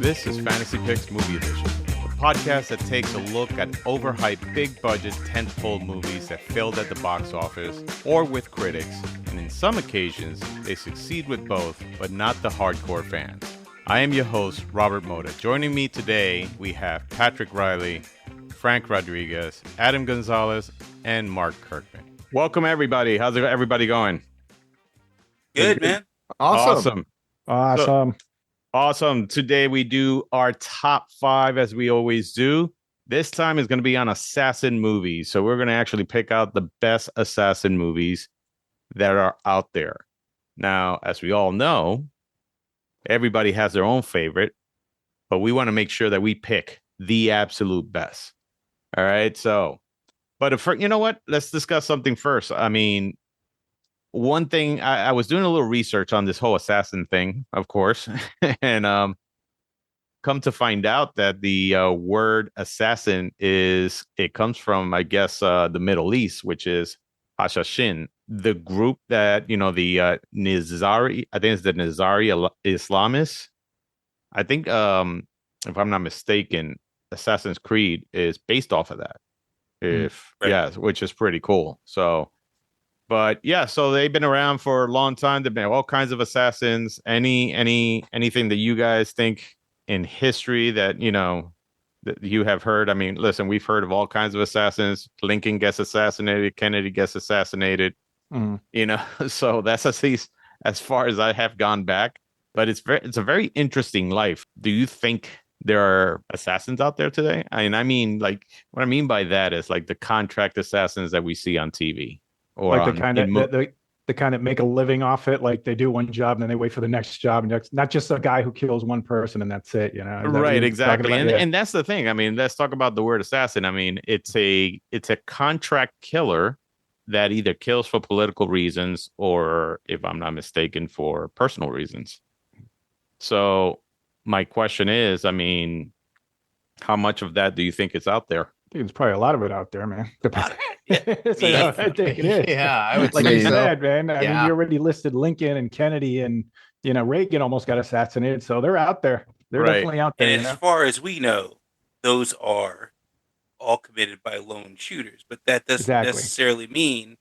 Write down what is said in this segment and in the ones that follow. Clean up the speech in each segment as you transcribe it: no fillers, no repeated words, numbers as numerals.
This is Fantasy Picks Movie Edition, a podcast that takes a look at overhyped, big-budget, tentpole movies that failed at the box office or with critics, and in some occasions, they succeed with both, but not the hardcore fans. I am your host, Robert Moda. Joining me today, we have Patrick Riley, Frank Rodriguez, Adam Gonzalez, and Mark Kirkman. Welcome, everybody. How's everybody going? Good, man. Awesome. Awesome. Today we do our top 5 as we always do. This time is going to be on assassin movies. So we're going to actually pick out the best assassin movies that are out there. Now, as we all know, everybody has their own favorite, but we want to make sure that we pick the absolute best. All right. So, but you know what? Let's discuss something first. I mean, one thing, I was doing a little research on this whole assassin thing, of course, and come to find out that the word assassin comes from, I guess, the Middle East, which is Hashashin, the group that, the Nizari, I think it's the Nizari Islamists. I think, if I'm not mistaken, Assassin's Creed is based off of that. Which is pretty cool. So. But yeah, so they've been around for a long time. They've been all kinds of assassins. Anything that you guys think in history that that you have heard? I mean, listen, we've heard of all kinds of assassins. Lincoln gets assassinated. Kennedy gets assassinated. So that's at least as far as I have gone back. But it's a very interesting life. Do you think there are assassins out there today? I mean, like what I mean by that is like the contract assassins that we see on TV. Or like the kind of make a living off it, like they do one job and then they wait for the next job, and not just a guy who kills one person and that's it, Right, exactly. And that's the thing. I mean, let's talk about the word assassin. I mean, it's a contract killer that either kills for political reasons or, if I'm not mistaken, for personal reasons. So my question is, I mean, how much of that do you think is out there? I think there's probably a lot of it out there, man. I think it is. Yeah, I would like say you so. said, man. I mean, you already listed Lincoln and Kennedy, and Reagan almost got assassinated, so they're out there. They're definitely out there. And as far as we know, those are all committed by lone shooters. But that doesn't necessarily mean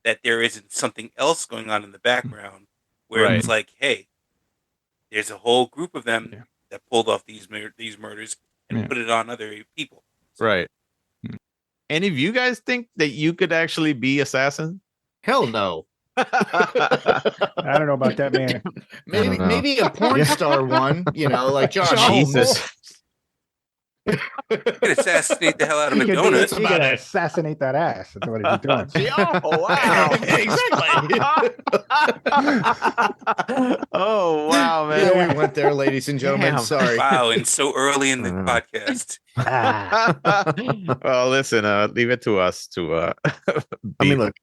that there isn't something else going on in the background where it's like, hey, there's a whole group of them that pulled off these murders and put it on other people. So, right. Any of you guys think that you could actually be assassin? Hell no. I don't know about that, man. Maybe a porn star one, like John Holmes. Jesus. You could assassinate the hell out of a donut. You gotta assassinate that ass. That's what he's doing. Oh, wow. Exactly. Oh, wow, man. Yeah, we went there, ladies and gentlemen. Damn. Sorry. Wow, and so early in the podcast. Well, listen, leave it to us to I mean, look,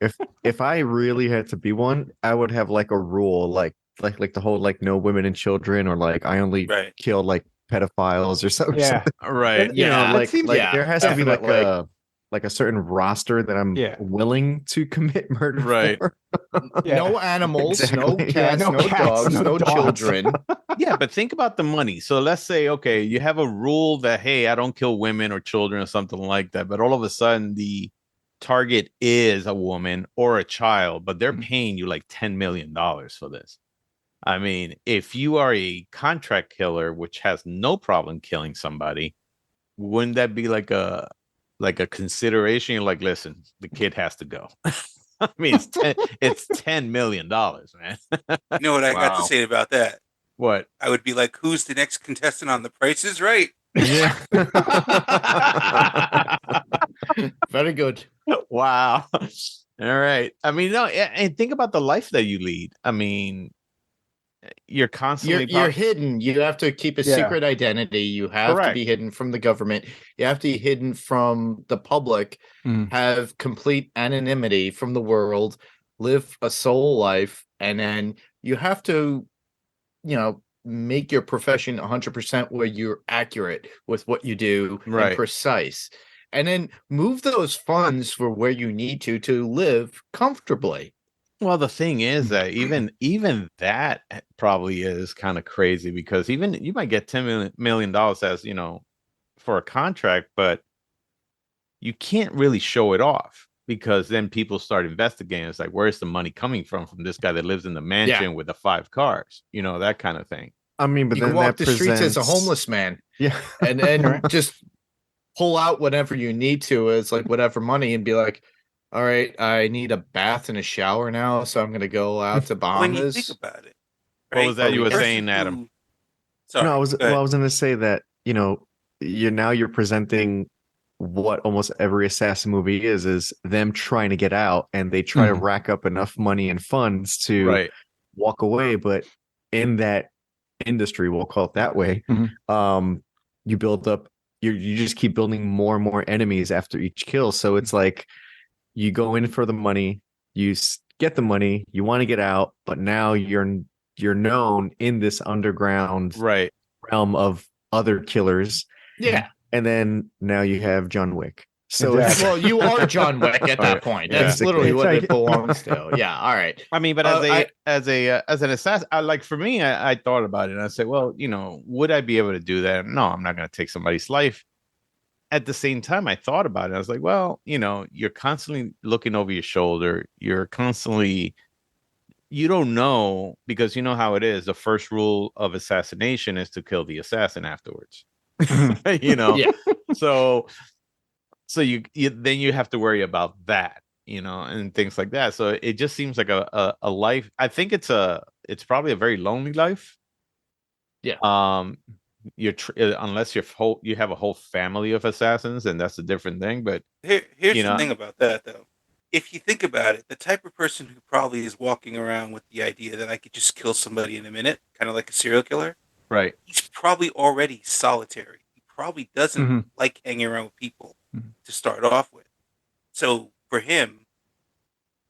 if I really had to be one, I would have like a rule, like the whole like no women and children, or like I only kill like pedophiles or something. Yeah. Right. There has to be like a certain roster that I'm willing to commit murder for. No animals, no cats, no no cats, dogs, no children. Yeah, but think about the money. So let's say, okay, you have a rule that, hey, I don't kill women or children or something like that, but all of a sudden the target is a woman or a child, but they're paying you like $10 million for this. I mean, if you are a contract killer, which has no problem killing somebody, wouldn't that be like a consideration? You're like, listen, the kid has to go. I mean, it's $10 million, man. You know what I got to say about that? What? I would be like, who's the next contestant on The Price is Right? Yeah. Very good. Wow. All right. I mean, no, and think about the life that you lead. I mean, you're constantly you're hidden. You have to keep a secret identity. You have to be hidden from the government. You have to be hidden from the public. Have complete anonymity from the world. Live a solo life, and then you have to, make your profession 100% where you're accurate with what you do and precise, and then move those funds for where you need to live comfortably. Well, the thing is that even that probably is kind of crazy, because even you might get $10 million as, for a contract, but you can't really show it off, because then people start investigating. It's like, where's the money coming from this guy that lives in the mansion with the 5 cars, that kind of thing. I mean, but you then can walk the streets as a homeless man. Yeah. And just pull out whatever you need to as like whatever money and be like, all right, I need a bath and a shower now, so I'm going to go out to Bahamas. When you think about it, right? What was that you were saying, Adam? Sorry. No, I was going to say that, you're presenting what almost every assassin movie is them trying to get out, and they try to rack up enough money and funds to walk away. But in that industry, we'll call it that way, you build up, you just keep building more and more enemies after each kill. So it's like, you go in for the money, you get the money, you want to get out, but now you're known in this underground realm of other killers. Yeah. And then now you have John Wick. So well, you are John Wick at that point. That's literally what it belongs to. Yeah. All right. I mean, but as an assassin, for me, I thought about it and I said, well, would I be able to do that? No, I'm not going to take somebody's life. At the same time, I thought about it. I was like, well, you're constantly looking over your shoulder. You're constantly, you don't know, because you know how it is. The first rule of assassination is to kill the assassin afterwards. Yeah. So you then you have to worry about that, and things like that. So it just seems like a life. I think it's probably a very lonely life. Yeah. Unless you have a whole family of assassins, and that's a different thing. But here's the thing about that, though. If you think about it, the type of person who probably is walking around with the idea that I could just kill somebody in a minute, kind of like a serial killer, right? He's probably already solitary. He probably doesn't like hanging around with people to start off with. So for him,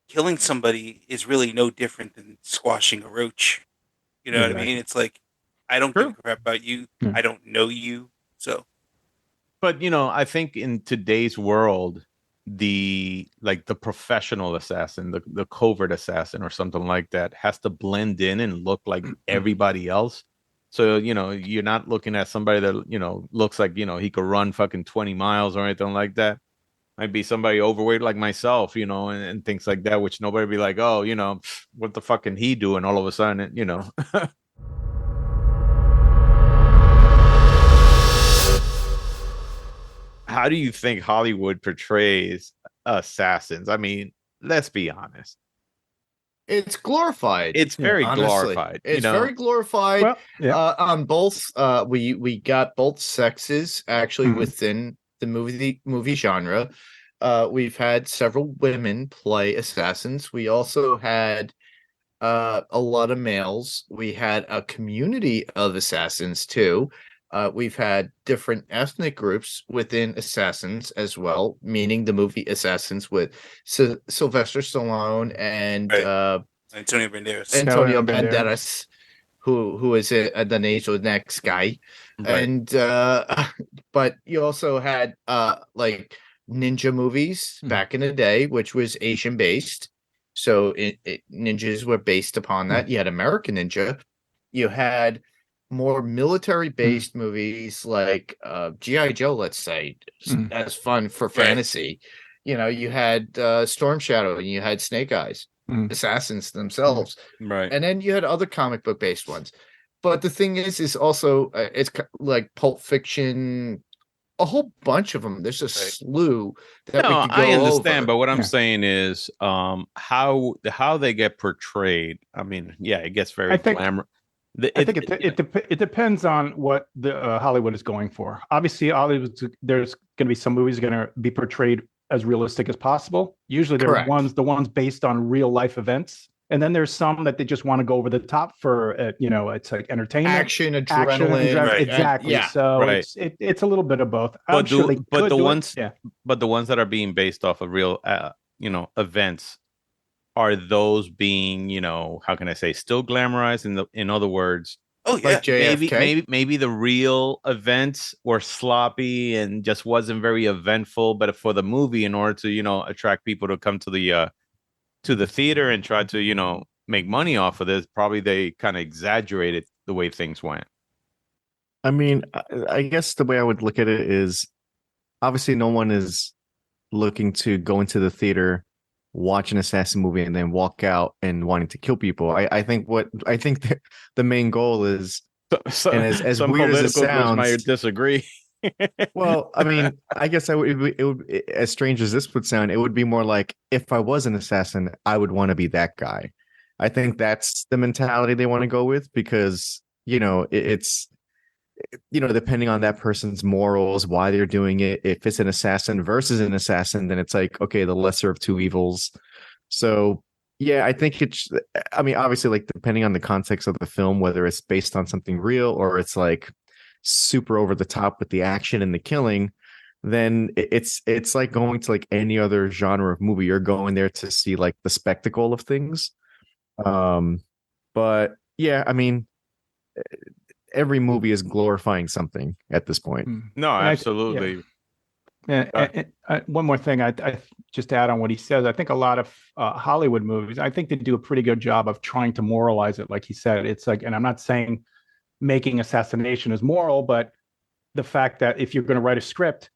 killing somebody is really no different than squashing a roach. You know what I mean? It's like, I don't give a crap about you. I don't know you. So, but I think in today's world, the professional assassin, the covert assassin or something like that, has to blend in and look like everybody else. So, you're not looking at somebody that, looks like, he could run fucking 20 miles or anything like that. Might be somebody overweight like myself, and things like that, which nobody be like, oh, what the fuck can he do? And all of a sudden, How do you think Hollywood portrays assassins? I mean, let's be honest. It's glorified. It's very glorified. It's very glorified. Well, on both, we got both sexes actually within the movie genre. We've had several women play assassins. We also had a lot of males. We had a community of assassins too. We've had different ethnic groups within Assassins as well, meaning the movie Assassins with Sylvester Stallone and Antonio Banderas. Antonio Banderas, who is the nasal next guy. Right. And but you also had like ninja movies back in the day, which was Asian based. So ninjas were based upon that. You had American Ninja. You had more military-based movies like G.I. Joe, let's say, as fun for fantasy. You had Storm Shadow and you had Snake Eyes, assassins themselves. Right. And then you had other comic book-based ones. But the thing is also, it's like Pulp Fiction, a whole bunch of them. There's a slew that we could go I understand, over. but what I'm saying is how they get portrayed. I mean, it gets very glamorous. I think it depends on what the Hollywood is going for. Obviously, there's going to be some movies going to be portrayed as realistic as possible. Usually, they're the ones based on real life events, and then there's some that they just want to go over the top for. It's like entertainment, action, adrenaline, exactly. So it's a little bit of both. But the ones that are being based off of real, events. Are those being, how can I say, still glamorized? In other words, like JFK? maybe the real events were sloppy and just wasn't very eventful. But for the movie, in order to attract people to come to the to the theater and tried to, make money off of this, probably they kind of exaggerated the way things went. I mean, I guess the way I would look at it is obviously no one is looking to go into the theater, watch an assassin movie, and then walk out and wanting to kill people. I think the main goal is, and as some weird as it sounds, might disagree. Well, I mean, I guess it would, as strange as this would sound, it would be more like if I was an assassin, I would want to be that guy. I think that's the mentality they want to go with because, it's, depending on that person's morals, why they're doing it. If it's an assassin versus an assassin, then it's like, okay, the lesser of two evils. So, yeah, I think obviously, like, depending on the context of the film, whether it's based on something real or it's like super over the top with the action and the killing, then it's like going to like any other genre of movie. You're going there to see like the spectacle of things. But yeah, I mean, every movie is glorifying something at this point. No, absolutely. And one more thing, I just to add on what he says, I think a lot of Hollywood movies, I think they do a pretty good job of trying to moralize it. Like he said, it's like, and I'm not saying making assassination is moral, but the fact that if you're going to write a script,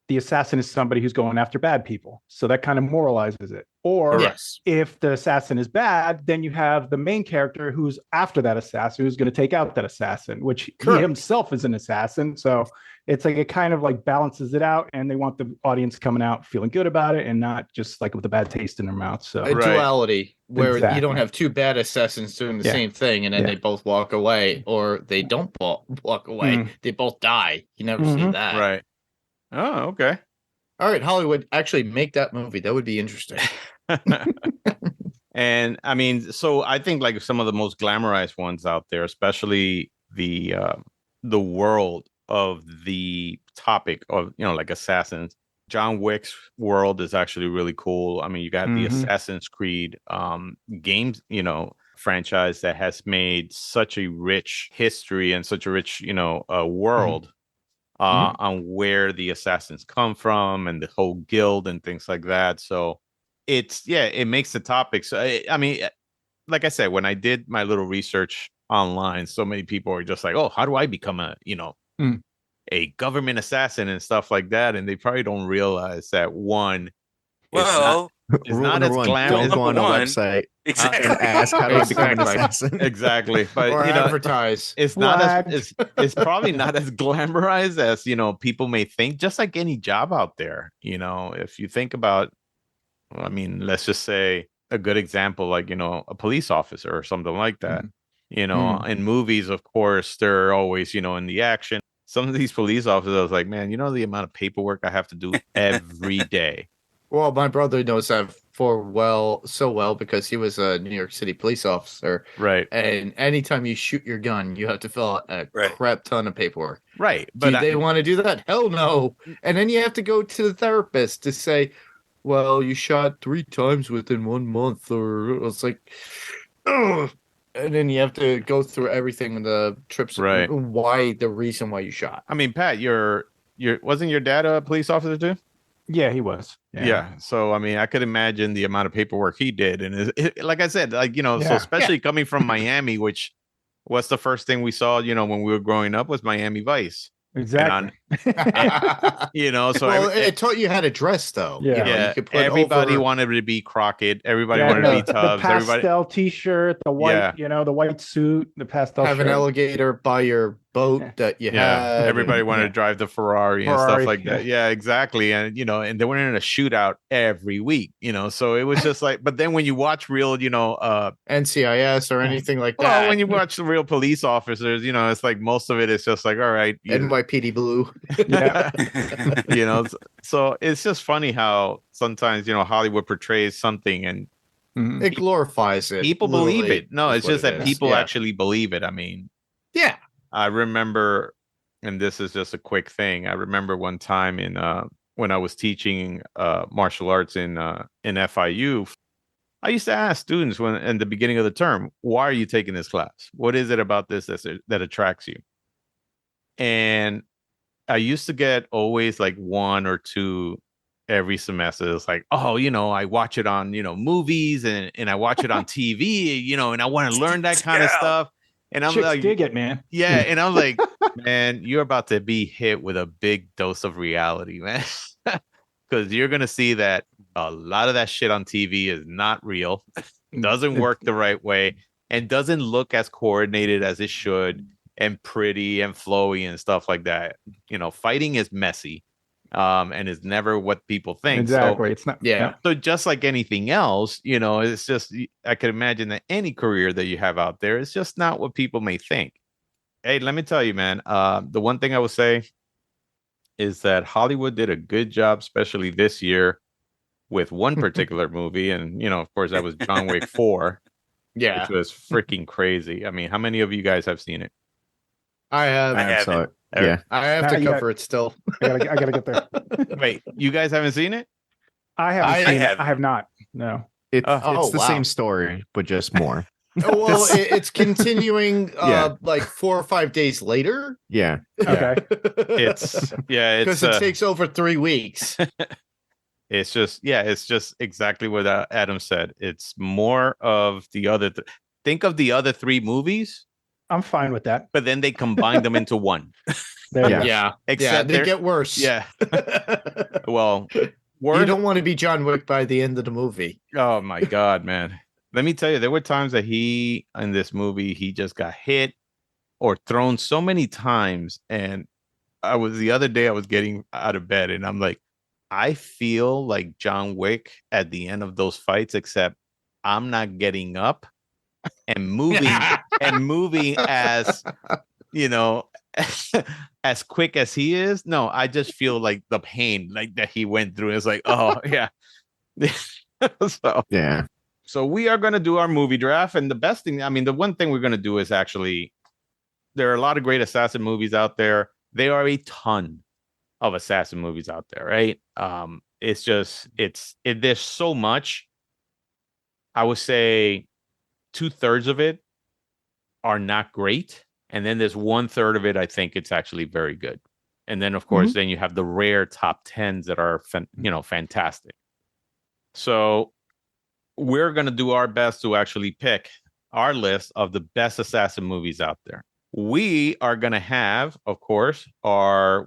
the assassin is somebody who's going after bad people. So that kind of moralizes it. Or if the assassin is bad, then you have the main character who's after that assassin, who's going to take out that assassin, which he himself is an assassin. So it's like, it kind of like balances it out, and they want the audience coming out feeling good about it and not just like with a bad taste in their mouth. So a duality where you don't have two bad assassins doing the same thing and then they both walk away, or they don't walk away. They both die. You never see that. Right. Oh, okay. All right, Hollywood, actually make that movie. That would be interesting. And I mean, so I think like some of the most glamorized ones out there, especially the world of the topic of, like assassins. John Wick's world is actually really cool. I mean, you got the Assassin's Creed games, franchise that has made such a rich history and such a rich, world. On where the assassins come from and the whole guild and things like that. So it makes the topic. So I mean, like I said, when I did my little research online, so many people are just like, oh, how do I become a government assassin and stuff like that? And they probably don't realize that one, it's not as glamorous. Don't go on a website and ask how do I become an assassin. Exactly, but or advertise. It's not it's probably not as glamorized as people may think. Just like any job out there, if you think about, I mean, let's just say a good example, like a police officer or something like that. In movies, of course, they're always in the action. Some of these police officers, I was like, man, the amount of paperwork I have to do every day. Well, my brother knows that so well because he was a New York City police officer. Right. And anytime you shoot your gun, you have to fill out a crap ton of paperwork. Right. But do they want to do that? Hell no. And then you have to go to the therapist to say, well, you shot 3 times within 1 month, or it's like, ugh. And then you have to go through everything in the trips. Right. The reason why you shot. I mean, Pat, wasn't your dad a police officer too? Yeah, he was. Yeah. So, I mean, I could imagine the amount of paperwork he did. And like I said, like, so especially coming from Miami, which was the first thing we saw, when we were growing up, was Miami Vice. Exactly. So it taught you how to dress, though. Yeah. You could put everybody wanted to be Crockett. Everybody wanted to be Tubbs. The pastel T-shirt, the white, the white suit, the pastel. Have shirt. An alligator by your boat that you had. Everybody wanted to drive the Ferrari and stuff like that. Yeah, exactly. And and they were in a shootout every week. So it was just like. But then when you watch real, NCIS or anything like that. Well, when you watch the real police officers, it's like most of it is just like, all right, NYPD Blue. So it's just funny how sometimes Hollywood portrays something and it glorifies it. People believe it. No, it's just that people actually believe it. I mean, yeah. I remember, and this is just a quick thing. I remember one time when I was teaching martial arts in FIU, I used to ask students in the beginning of the term, why are you taking this class? What is it about this that attracts you? And I used to get always like 1 or 2 every semester. It's like, oh, I watch it on, movies and I watch it on TV, and I want to learn that kind of stuff. And I'm Chicks like, dig it, man. Yeah. And I'm like, man, you're about to be hit with a big dose of reality, man. Because you're going to see that a lot of that shit on TV is not real, doesn't work the right way, and doesn't look as coordinated as it should, and pretty and flowy and stuff like that. Fighting is messy. And is never what people think. Exactly. So, it's not. Yeah. So just like anything else, it's just, I could imagine that any career that you have out there is just not what people may think. Hey, let me tell you, man, the one thing I would say is that Hollywood did a good job, especially this year, with one particular movie. And, of course, that was John Wick 4. Yeah. Which was freaking crazy. I mean, how many of you guys have seen it? I have. I haven't. Yeah, I have to cover it still. I gotta get there. Wait, you guys haven't seen it? I haven't seen it. I have not. No. It's the same story, but just more. Well, it's continuing like 4 or 5 days later. Yeah. Okay. It's because it takes over 3 weeks. It's just exactly what Adam said. It's more of the other. Think of the other 3 movies. I'm fine with that. But then they combine them into one. Except they get worse. Yeah. Well, you don't want to be John Wick by the end of the movie. Oh my God, man. Let me tell you, there were times that in this movie, he just got hit or thrown so many times. And the other day I was getting out of bed and I'm like, I feel like John Wick at the end of those fights, except I'm not getting up and moving as as quick as he is. No, I just feel like the pain like that he went through. It's like, oh yeah. So we are going to do our movie draft, and the best thing, the one thing we're going to do is actually, there are a lot of great assassin movies out there. There are a ton of assassin movies out there, right? There's so much. I would say 2/3 of it are not great. And then there's 1/3 of it, I think it's actually very good. And then, of course, then you have the rare top 10s that are, fantastic. So we're going to do our best to actually pick our list of the best assassin movies out there. We are going to have, of course, our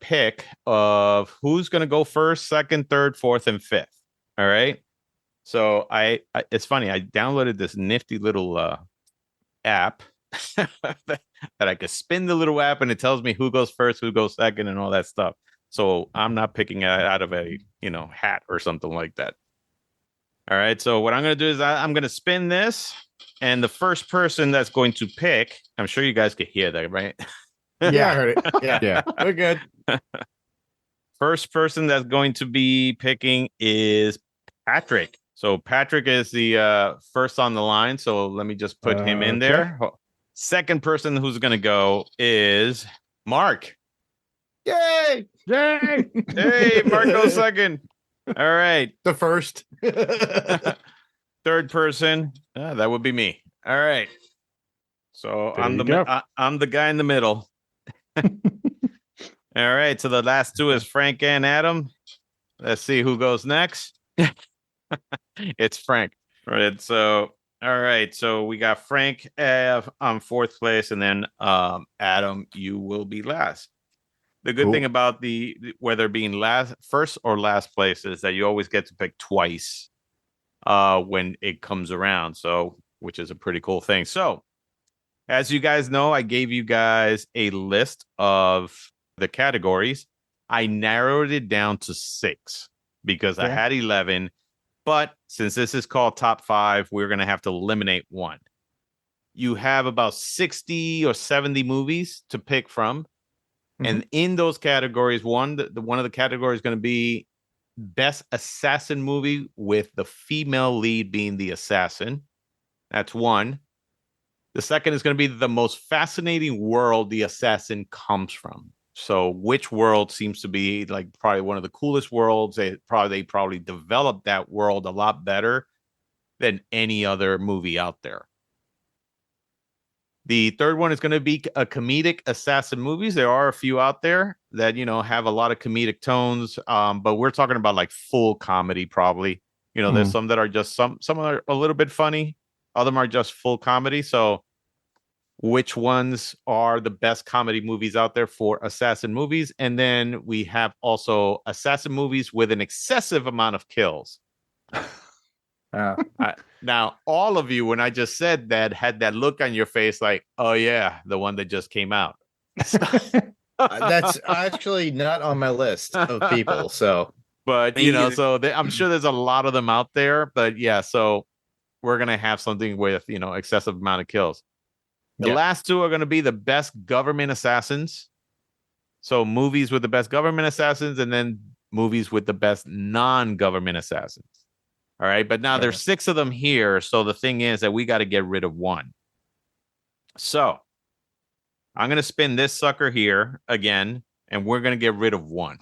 pick of who's going to go first, second, third, fourth, and fifth. All right. So it's funny. I downloaded this nifty little app that I could spin the little app and it tells me who goes first, who goes second, and all that stuff. So I'm not picking it out of a hat or something like that. All right. So what I'm going to do is I'm going to spin this, and the first person that's going to pick, I'm sure you guys could hear that, right? Yeah, I heard it. Yeah. We're good. First person that's going to be picking is Patrick. So Patrick is the first on the line. So let me just put him in there. Second person who's going to go is Mark. Yay! Hey, Mark goes second. All right. The first. Third person, that would be me. All right. So I'm the guy in the middle. All right. So the last two is Frank and Adam. Let's see who goes next. It's Frank. All right. So all right. So we got Frank on fourth place, and then Adam, you will be last. The good thing about whether being first or last place is that you always get to pick twice when it comes around. So, which is a pretty cool thing. So, as you guys know, I gave you guys a list of the categories. I narrowed it down to 6 because I had 11. But since this is called top 5, we're going to have to eliminate one. You have about 60 or 70 movies to pick from. And in those categories, one of the categories is going to be best assassin movie with the female lead being the assassin. That's one. The second is going to be the most fascinating world the assassin comes from. So which world seems to be like probably one of the coolest worlds? They probably developed that world a lot better than any other movie out there. The third one is going to be a comedic assassin movies. There are a few out there that, have a lot of comedic tones. But we're talking about like full comedy, probably. There's some that are just some are a little bit funny. Other are just full comedy. So which ones are the best comedy movies out there for assassin movies? And then we have also assassin movies with an excessive amount of kills. Now, all of you, when I just said that, had that look on your face like, oh, yeah, the one that just came out. That's actually not on my list of people. So, but, I'm sure there's a lot of them out there. But yeah, so we're going to have something with, excessive amount of kills. The last two are going to be the best government assassins. So movies with the best government assassins and then movies with the best non-government assassins. All right. But now there's 6 of them here. So the thing is that we got to get rid of one. So I'm going to spin this sucker here again, and we're going to get rid of one.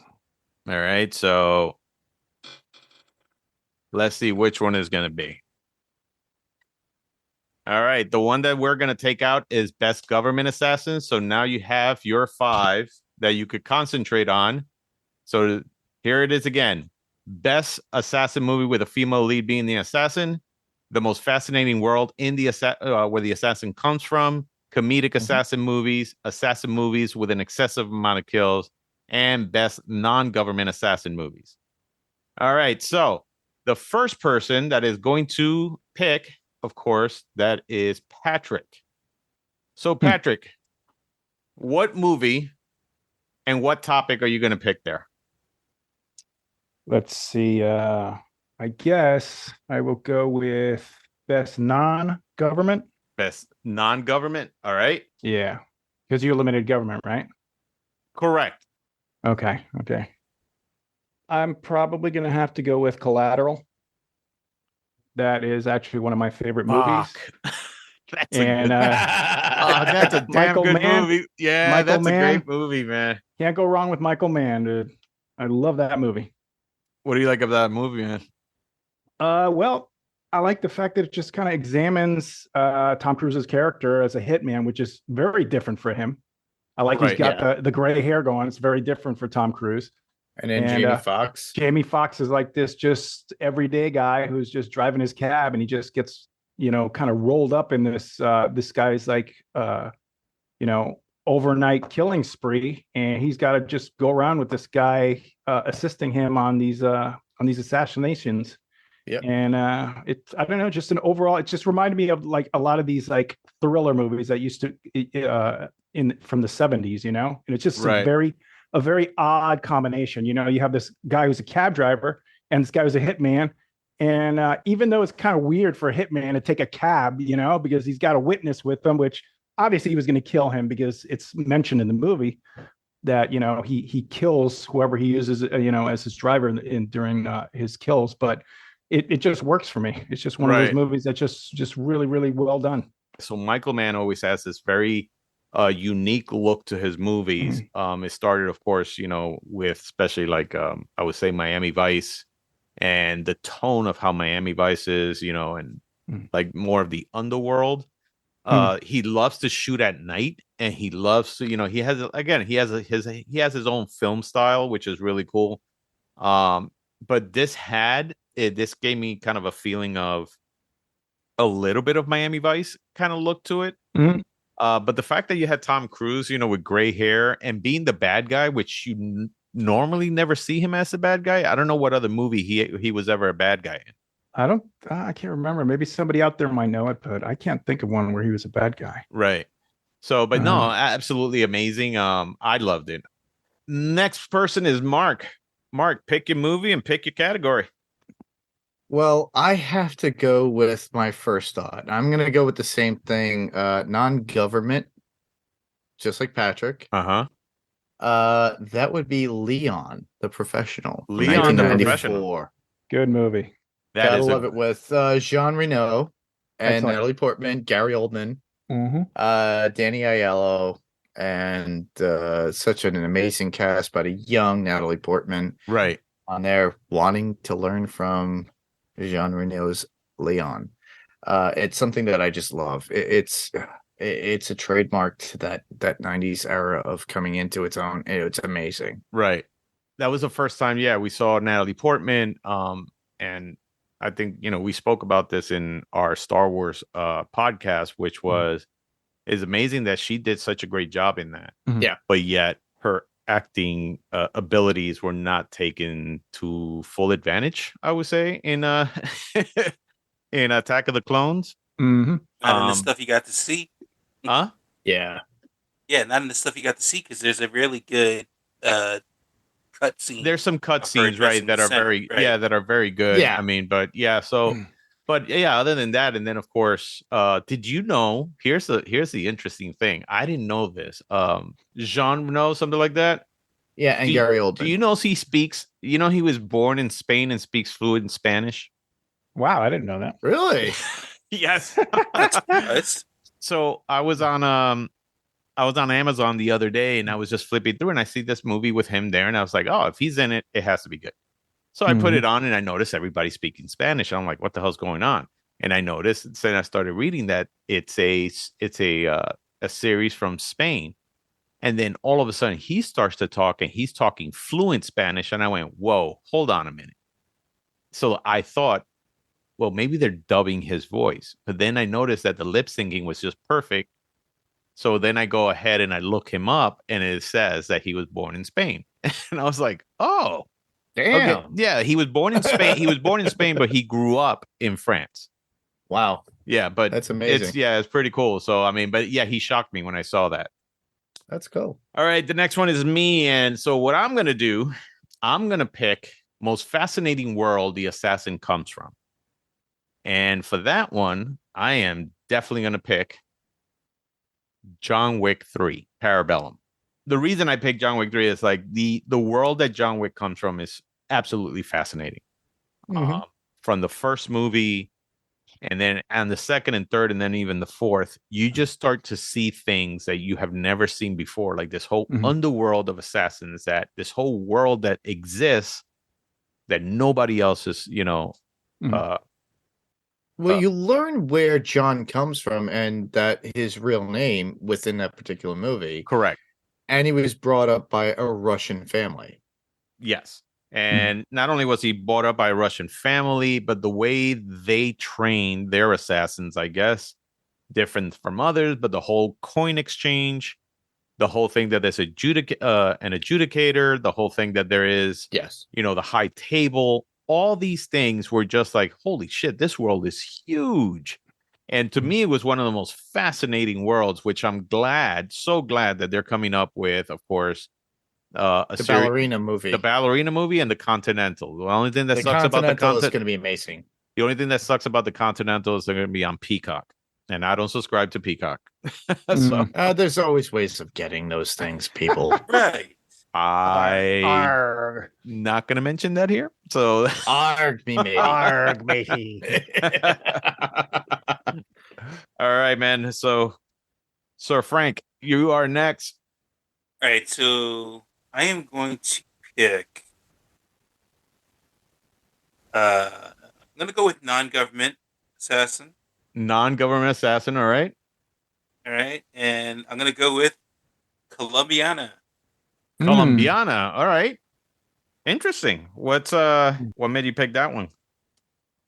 All right. So let's see which one is going to be. All right. The one that we're going to take out is best government assassins. So now you have your 5 that you could concentrate on. So here it is again. Best assassin movie with a female lead being the assassin, the most fascinating world in the where the assassin comes from, comedic assassin movies with an excessive amount of kills, and best non-government assassin movies. All right, so the first person that is going to pick, of course, that is Patrick. So Patrick, what movie and what topic are you going to pick there? Let's see. I guess I will go with best non-government. Best non-government. All right. Yeah. Because you eliminated government, right? Correct. Okay. I'm probably going to have to go with Collateral. That is actually one of my favorite movies. That's a damn Michael good Mann. movie. Yeah, Michael that's Mann. a great movie, man. Can't go wrong with Michael Mann, dude. I love that movie. What do you like of that movie, man? Well, I like the fact that it just kind of examines Tom Cruise's character as a hitman, which is very different for him. I like he's got the gray hair going. It's very different for Tom Cruise. And then Jamie Foxx. Jamie Foxx is like this just everyday guy who's just driving his cab, and he just gets, kind of rolled up in this this guy's like overnight killing spree, and he's got to just go around with this guy assisting him on these assassinations. Yeah. And it's, I don't know, just an overall, it just reminded me of like a lot of these like thriller movies that used to from the 70s, and it's just a very odd combination. You have this guy who's a cab driver and this guy who's a hitman. And even though it's kind of weird for a hitman to take a cab, because he's got a witness with him, which obviously he was going to kill him because it's mentioned in the movie that, he kills whoever he uses, as his driver during his kills. But it just works for me. It's just one of those movies that's just really, really well done. So Michael Mann always has this very unique look to his movies. It started, of course, with especially like I would say Miami Vice, and the tone of how Miami Vice is, and like more of the underworld. He loves to shoot at night, and he loves to, he has his own film style, which is really cool. But this gave me kind of a feeling of a little bit of Miami Vice kind of look to it. But the fact that you had Tom Cruise, with gray hair and being the bad guy, which you normally never see him as a bad guy. I don't know what other movie he was ever a bad guy in. I can't remember. Maybe somebody out there might know it, but I can't think of one where he was a bad guy. Right. So, but no, absolutely amazing. I loved it. Next person is Mark. Mark, pick your movie and pick your category. Well, I have to go with my first thought. I'm going to go with the same thing, non-government, just like Patrick. That would be Leon, the Professional. Leon, the Professional. Good movie. Gotta love it with Jean Reno and Natalie Portman, Gary Oldman, Danny Aiello, and such an amazing cast, but a young Natalie Portman on there wanting to learn from Jean Reno's Leon. It's something that I just love. It's it's a trademark to that 90s era of coming into its own. It's amazing. Right. That was the first time, we saw Natalie Portman. And I think, we spoke about this in our Star Wars podcast, which is amazing that she did such a great job in that. Yeah. But yet her acting abilities were not taken to full advantage, I would say, in in Attack of the Clones. Not in the stuff you got to see. Huh? Yeah. Yeah, not in the stuff you got to see, because there's a really good cut scene. There's some cut scenes, right, that are very that are very good. Yeah. I mean, but other than that, and then of course, did you know, here's the interesting thing. I didn't know this. Jean Reno, something like that. Yeah, and Gary Oldman. Do you know he speaks, he was born in Spain and speaks fluent in Spanish? Wow, I didn't know that. Really? Yes. Nice. So I was on Amazon the other day, and I was just flipping through, and I see this movie with him there, and I was like, oh, if he's in it, it has to be good. So I put it on, and I noticed everybody speaking Spanish. And I'm like, what the hell's going on? And I noticed, and then I started reading that it's a series from Spain. And then all of a sudden he starts to talk, and he's talking fluent Spanish. And I went, whoa, hold on a minute. So I thought, well, maybe they're dubbing his voice. But then I noticed that the lip syncing was just perfect. So then I go ahead and I look him up, and it says that he was born in Spain. And I was like, oh, damn. Okay. Yeah, he was born in Spain. He was born in Spain, but he grew up in France. Wow. Yeah, but that's amazing. It's pretty cool. So I mean, but yeah, he shocked me when I saw that. That's cool. All right, the next one is me. And so what I'm going to do, I'm going to pick most fascinating world the assassin comes from. And for that one, I am definitely going to pick John Wick 3, Parabellum. The reason I picked John Wick 3 is like the world that John Wick comes from is absolutely fascinating. From the first movie, and then the second and third, and then even the fourth, you just start to see things that you have never seen before, like this whole underworld of assassins, that this whole world that exists that nobody else is, well, you learn where John comes from and that his real name within that particular movie. Correct. And he was brought up by a Russian family. Yes. And not only was he brought up by a Russian family, but the way they train their assassins, I guess, different from others, but the whole coin exchange, the whole thing that there's an adjudicator, the whole thing that there is, the high table, all these things were just like, holy shit, this world is huge. And to me, it was one of the most fascinating worlds, which I'm so glad that they're coming up with, of course, the ballerina movie and the Continental. The only thing that sucks about the Continental is going to be amazing. The only thing that sucks about the Continental is they're going to be on Peacock, and I don't subscribe to Peacock. So there's always ways of getting those things, people. Right. I'm not going to mention that here. So arg me, matey. Arg, matey. All right, man. So, Sir Frank, you are next. All right, so I am going to pick. I'm going to go with non-government assassin. Non-government assassin. All right. All right, and I'm going to go with Colombiana. Colombiana. All right. Interesting. What made you pick that one?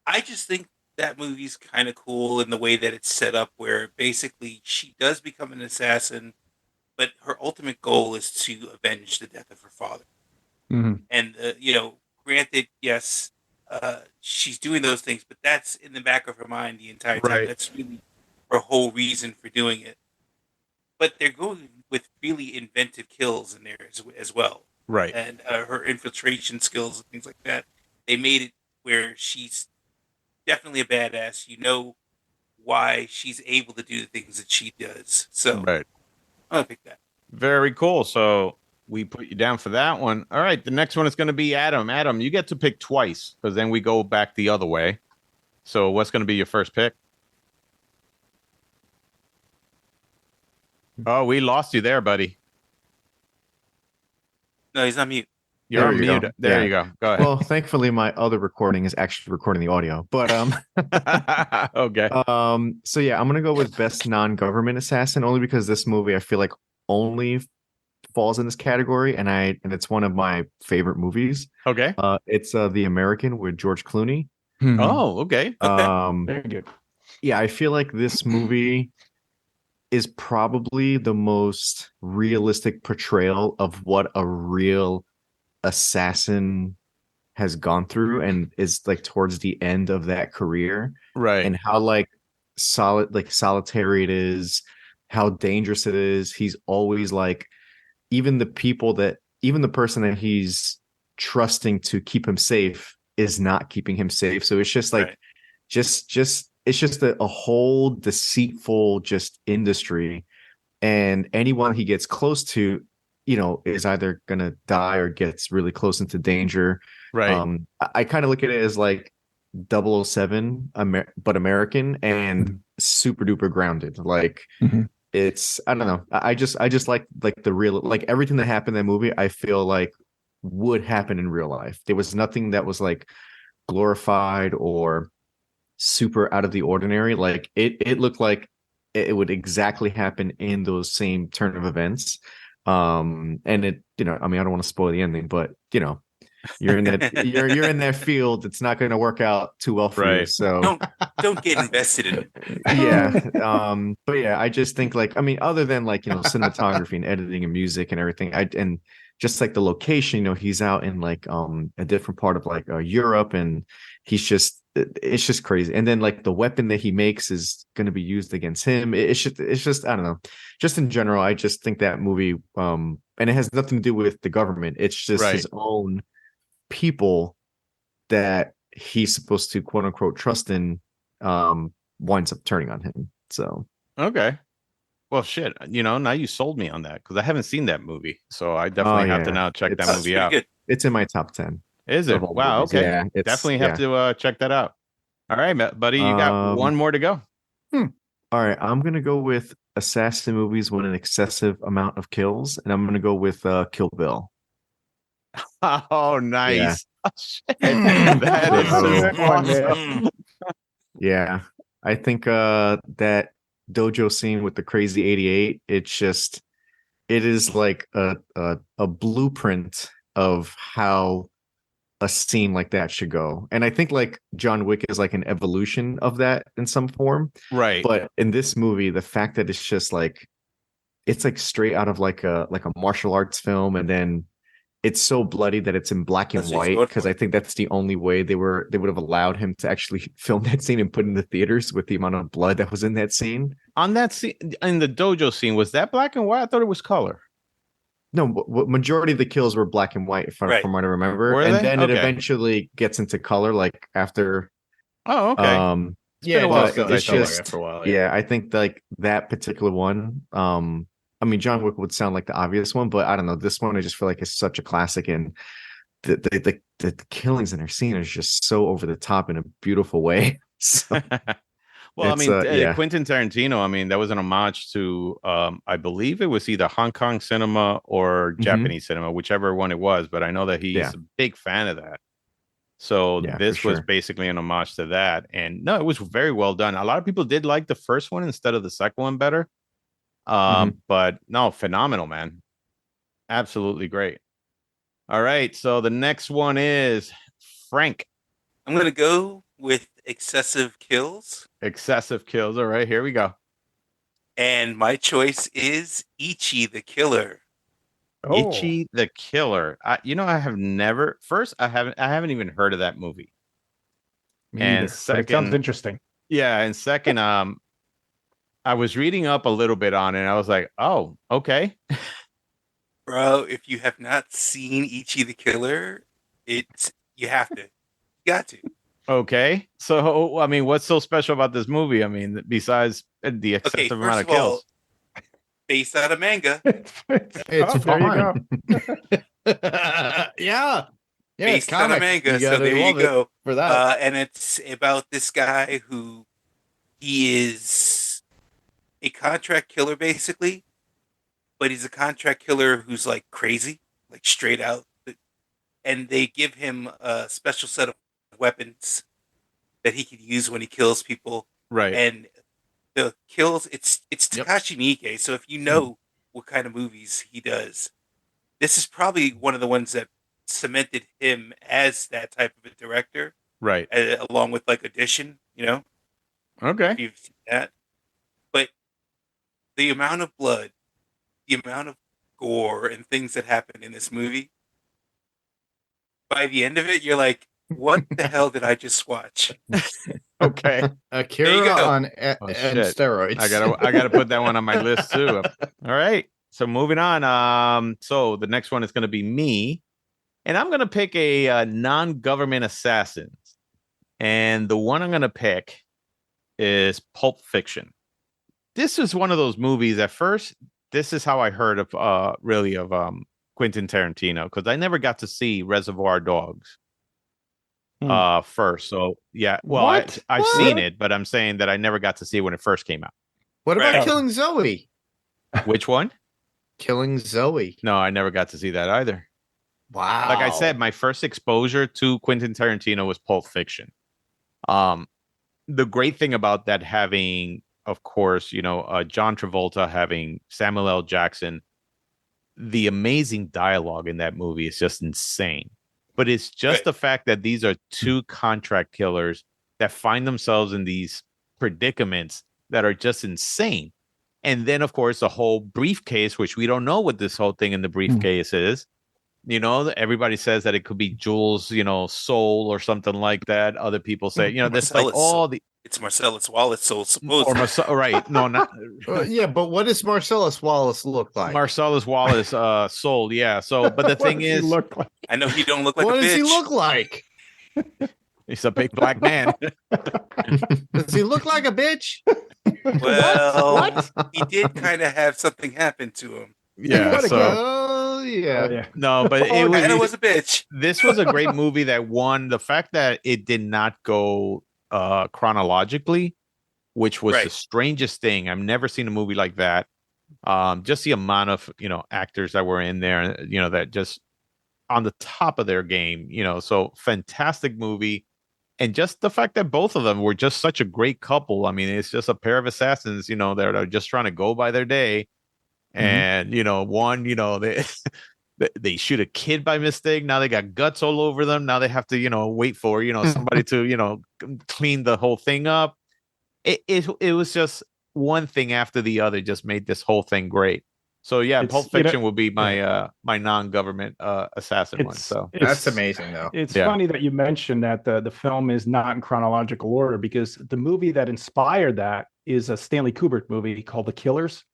I just think that movie's kind of cool in the way that it's set up, where basically she does become an assassin, but her ultimate goal is to avenge the death of her father. And, granted, yes, she's doing those things, but that's in the back of her mind the entire time. Right. That's really her whole reason for doing it. But they're going with really inventive kills in there as well. Right. And her infiltration skills and things like that. They made it where she's definitely a badass. You know why she's able to do the things that she does. So right. I'm going to pick that. Very cool. So we put you down for that one. All right. The next one is going to be Adam. Adam, you get to pick twice because then we go back the other way. So what's going to be your first pick? Oh, we lost you there, buddy. No, he's on mute. You're on mute. There you go. Go ahead. Well, thankfully, my other recording is actually recording the audio. But okay. So yeah, I'm gonna go with best non-government assassin only because this movie I feel like only falls in this category, and it's one of my favorite movies. Okay. It's The American with George Clooney. Oh, okay. Very good. Yeah, I feel like this movie is probably the most realistic portrayal of what a real assassin has gone through and is like towards the end of that career, right? And how like solitary it is, how dangerous it is. He's always like, even the person that he's trusting to keep him safe is not keeping him safe. So it's just like, right. just it's just a whole deceitful just industry, and anyone he gets close to, is either gonna die or gets really close into danger. Right. I kind of look at it as like 007, but American and super duper grounded. Like it's, I don't know. I just like the real, like everything that happened in that movie, I feel like would happen in real life. There was nothing that was like glorified or super out of the ordinary. Like it looked like it would exactly happen in those same turn of events. And it, I mean, I don't want to spoil the ending, but you're in that you're in that field. It's not going to work out too well for you. So don't get invested in it. Yeah. But yeah, I just think like, I mean, other than like, cinematography and editing and music and everything, and just like the location, he's out in like a different part of like Europe, and it's just crazy. And then like the weapon that he makes is going to be used against him. It's just I don't know. Just in general, I just think that movie, and it has nothing to do with the government. It's just his own people that he's supposed to quote unquote trust in, winds up turning on him. So okay. Well, shit. Now you sold me on that because I haven't seen that movie, so I definitely have to now check that movie out. Good. It's in my top 10. Is it? Wow. Movies. Okay. Yeah, definitely have to check that out. All right, buddy. You got one more to go. All right. I'm gonna go with assassin movies with an excessive amount of kills, and I'm gonna go with Kill Bill. Oh, nice. Yeah. That is so awesome. Yeah. I think that dojo scene with the crazy 88, it is like a blueprint of how a scene like that should go. And I think like John Wick is like an evolution of that in some form. Right. But in this movie, the fact that it's just like, it's like straight out of like a martial arts film, and then it's so bloody that it's in black and white, because I think that's the only way they would have allowed him to actually film that scene and put it in the theaters with the amount of blood that was in that scene. On that scene, in the dojo scene, was that black and white? I thought it was color. No, majority of the kills were black and white, from what I remember. Then it eventually gets into color, like after. Oh, okay. It's just after a while. Yeah, I think like that particular one. I mean, John Wick would sound like the obvious one, but I don't know. This one, I just feel like it's such a classic, and the killings in her scene is just so over the top in a beautiful way. So, well, I mean, Quentin Tarantino, I mean, that was an homage to, I believe it was either Hong Kong cinema or Japanese cinema, whichever one it was. But I know that he's a big fan of that. So this was basically an homage to that. And no, it was very well done. A lot of people did like the first one instead of the second one better. But no, phenomenal, man. Absolutely great. All right. So the next one is Frank. I'm going to go with excessive kills. Excessive kills. All right, here we go. And my choice is Ichi the Killer. Oh. Ichi the Killer. I haven't even heard of that movie. And second, it sounds interesting. Yeah, and second, I was reading up a little bit on it, and I was like, oh, okay. Bro, if you have not seen Ichi the Killer, you have to. You got to. Okay. So, I mean, what's so special about this movie? I mean, besides the excessive amount of kills. Based out of manga. It's fine. Yeah. Based out of manga. So there you go. For that. And it's about this guy who he is a contract killer, basically. But he's a contract killer who's like crazy, like straight out and they give him a special set of weapons that he can use when he kills people. Right. And the kills, it's Takashi Miike. So if you know what kind of movies he does, this is probably one of the ones that cemented him as that type of a director. Right. Along with like Audition, Okay. If you've seen that. But the amount of blood, the amount of gore and things that happen in this movie, by the end of it, you're like, what the hell did I just watch? Okay. Akira on steroids. I gotta put that one on my list too. All right. So moving on. So the next one is gonna be me. And I'm gonna pick a non-government assassins. And the one I'm gonna pick is Pulp Fiction. This is one of those movies. At first, this is how I heard of Quentin Tarantino, because I never got to see Reservoir Dogs first. So yeah, well, I've seen it, but I'm saying that I never got to see it when it first came out. What about Killing Zoe? Which one? Killing Zoe. No, I never got to see that either. Wow. Like I said, my first exposure to Quentin Tarantino was Pulp Fiction. The great thing about that, having, of course, John Travolta, having Samuel L. Jackson, the amazing dialogue in that movie is just insane. But it's just the fact that these are two contract killers that find themselves in these predicaments that are just insane. And then, of course, the whole briefcase, which we don't know what this whole thing in the briefcase is. Everybody says that it could be Jules, soul or something like that. Other people say, there's like all the. It's Marcellus Wallace soul, supposedly. Right? No, not. Yeah, but what does Marcellus Wallace look like? Marcellus Wallace, soul. Yeah. So, but the thing is, look like? I know he don't look like. What a does bitch. he look like? He's a big black man. Does he look like a bitch? Well, he did kind of have something happen to him. Yeah. Yeah. No, but it was a bitch. This was a great movie that won. The fact that it did not go chronologically, which was the strangest thing. I've never seen a movie like that. Just the amount of actors that were in there, that just on the top of their game. So fantastic movie. And just the fact that both of them were just such a great couple. I mean, it's just a pair of assassins, that are just trying to go by their day. And, one, they shoot a kid by mistake. Now they got guts all over them. Now they have to, wait for, somebody to, clean the whole thing up. It was just one thing after the other just made this whole thing great. So yeah, Pulp Fiction will be my my non-government assassin one. So that's amazing, though. It's funny that you mentioned that the film is not in chronological order, because the movie that inspired that is a Stanley Kubrick movie called The Killers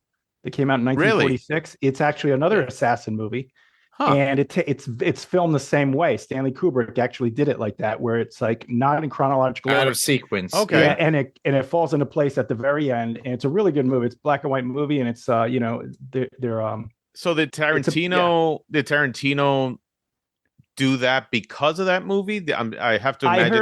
that came out in 1946. Really? It's actually another assassin movie. And it's filmed the same way. Stanley Kubrick actually did it like that, where it's like not in chronological order, out of sequence. Okay, yeah, and it falls into place at the very end, and it's a really good movie. It's black and white movie, and it's they're So did Tarantino do that because of that movie? I have to imagine I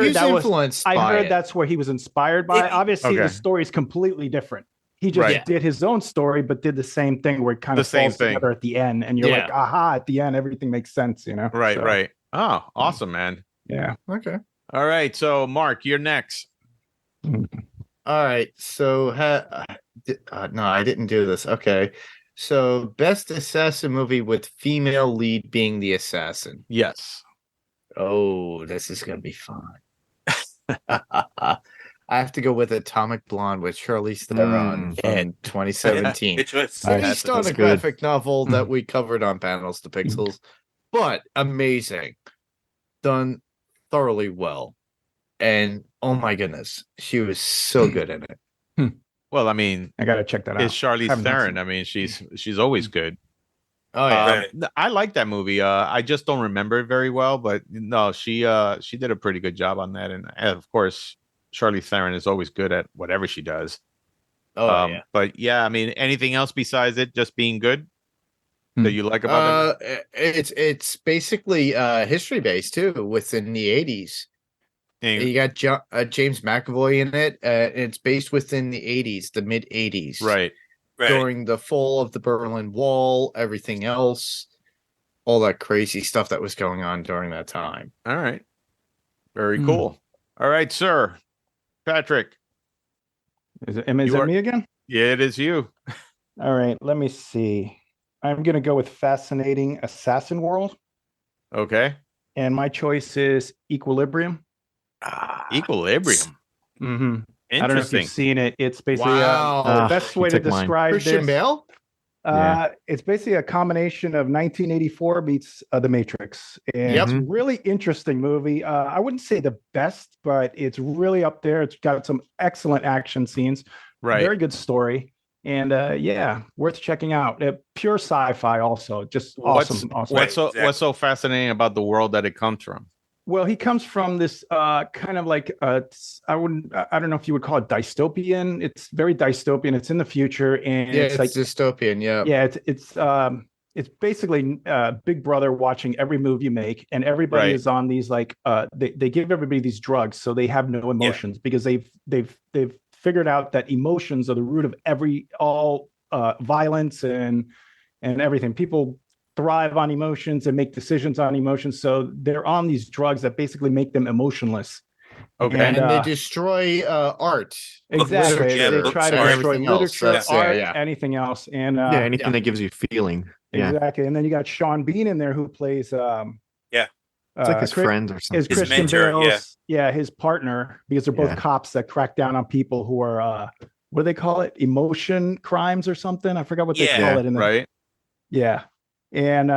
heard that's where he was inspired by. Obviously, the story is completely different. He just did his own story, but did the same thing where it kind of falls together at the end. And you're like, aha, at the end, everything makes sense, Right, right. Oh, awesome, man. Yeah. Okay. All right. So, Mark, you're next. All right. So, no, I didn't do this. Okay. So, best assassin movie with female lead being the assassin. Yes. Oh, this is going to be fun. I have to go with Atomic Blonde with Charlize Theron in 2017. Based on a graphic novel that we covered on Panels to Pixels, but amazing. Done thoroughly well. And oh my goodness, she was so good in it. Well, I mean, I got to check that out. It's Charlize Theron. I mean, she's always good. Oh yeah. I like that movie. I just don't remember it very well, but no, she did a pretty good job on that. And of course, Charlize Theron is always good at whatever she does. Yeah. But yeah, I mean, anything else besides it just being good that you like about it? It's basically history based too, within the 80s. You got James McAvoy in it. It's based within the 80s, the mid 80s. Right. During the fall of the Berlin Wall, everything else. all that crazy stuff that was going on during that time. All right. Very cool. All right, sir. Patrick. Is it me again? Yeah, it is you. All right, let me see. I'm going to go with Fascinating Assassin World. Okay. And my choice is Equilibrium. Equilibrium. Mm-hmm. Interesting. I don't know if you've seen it. It's basically the best way to describe Christian this. Bale? It's basically a combination of 1984 meets The Matrix. And it's a really interesting movie. I wouldn't say the best, but it's really up there. It's got some excellent action scenes. Right. Very good story. And worth checking out. Pure sci-fi also. Just awesome. What's so fascinating about the world that it comes from? Well, he comes from this kind of like I don't know if you would call it dystopian. It's very dystopian. It's in the future, and it's like dystopian. It's basically Big Brother watching every move you make, and everybody is on these like they give everybody these drugs so they have no emotions because they've figured out that emotions are the root of all violence and everything. People thrive on emotions and make decisions on emotions. So they're on these drugs that basically make them emotionless. Okay. And they destroy art. Exactly. They try to destroy literature, art, anything else. And anything that gives you feeling. Exactly. And then you got Sean Bean in there who plays it's like his friend or something. His Christian Bale's, his partner, because they're both cops that crack down on people who are what do they call it? Emotion crimes or something. I forgot what they call it in there. Right. Yeah. And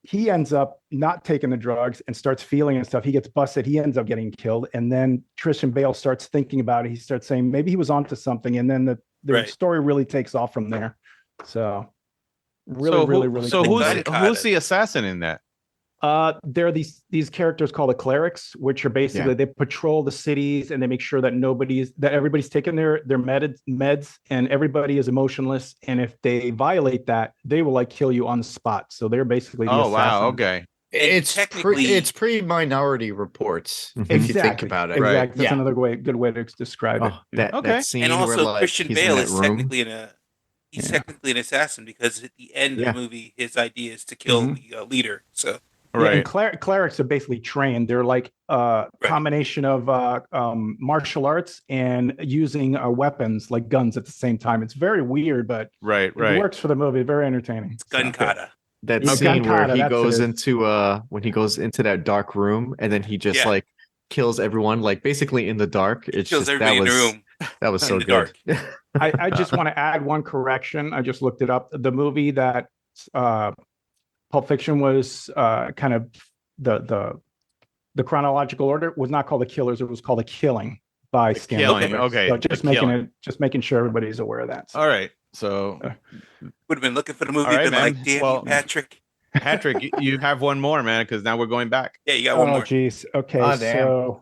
he ends up not taking the drugs and starts feeling and stuff. He gets busted. He ends up getting killed. And then Christian Bale starts thinking about it. He starts saying maybe he was onto something. And then the story really takes off from there. So really. So who's the assassin in that? There are these characters called the clerics, which are basically they patrol the cities and they make sure that everybody's taking their meds and everybody is emotionless. And if they violate that, they will like kill you on the spot. So they're basically the assassin. Wow, okay. It's pre-Minority Reports if you think about it. Exactly. That's another good way to describe it. That scene and also where, Christian Bale is technically technically an assassin because at the end of the movie, his idea is to kill the leader. So. Right. And clerics are basically trained. They're like a combination of martial arts and using weapons like guns at the same time. It's very weird, but it works for the movie. Very entertaining. It's gun kata. That scene where he goes into when he goes into that dark room and then he just like kills everyone, like basically in the dark. It kills everybody in the room. That was so good. I just want to add one correction. I just looked it up. The movie that Pulp Fiction was kind of the chronological order was not called The Killers. It was called The Killing by Stanley. Killing. Okay. So just making sure everybody's aware of that. So. All right. So would have been looking for the movie. Been like, damn, Patrick. Patrick, you have one more, man, because now we're going back. Yeah, you got one more. Oh, geez. Okay. So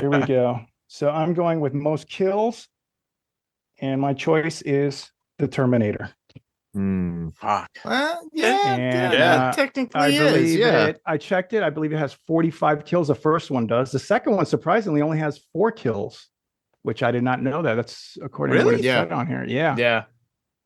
here we go. So I'm going with most kills, and my choice is The Terminator. Fuck. Well, technically I believe it. I checked it. I believe it has 45 kills. The first one does. The second one, surprisingly, only has 4 kills, which I did not know that. That's according to what it said on here. Yeah.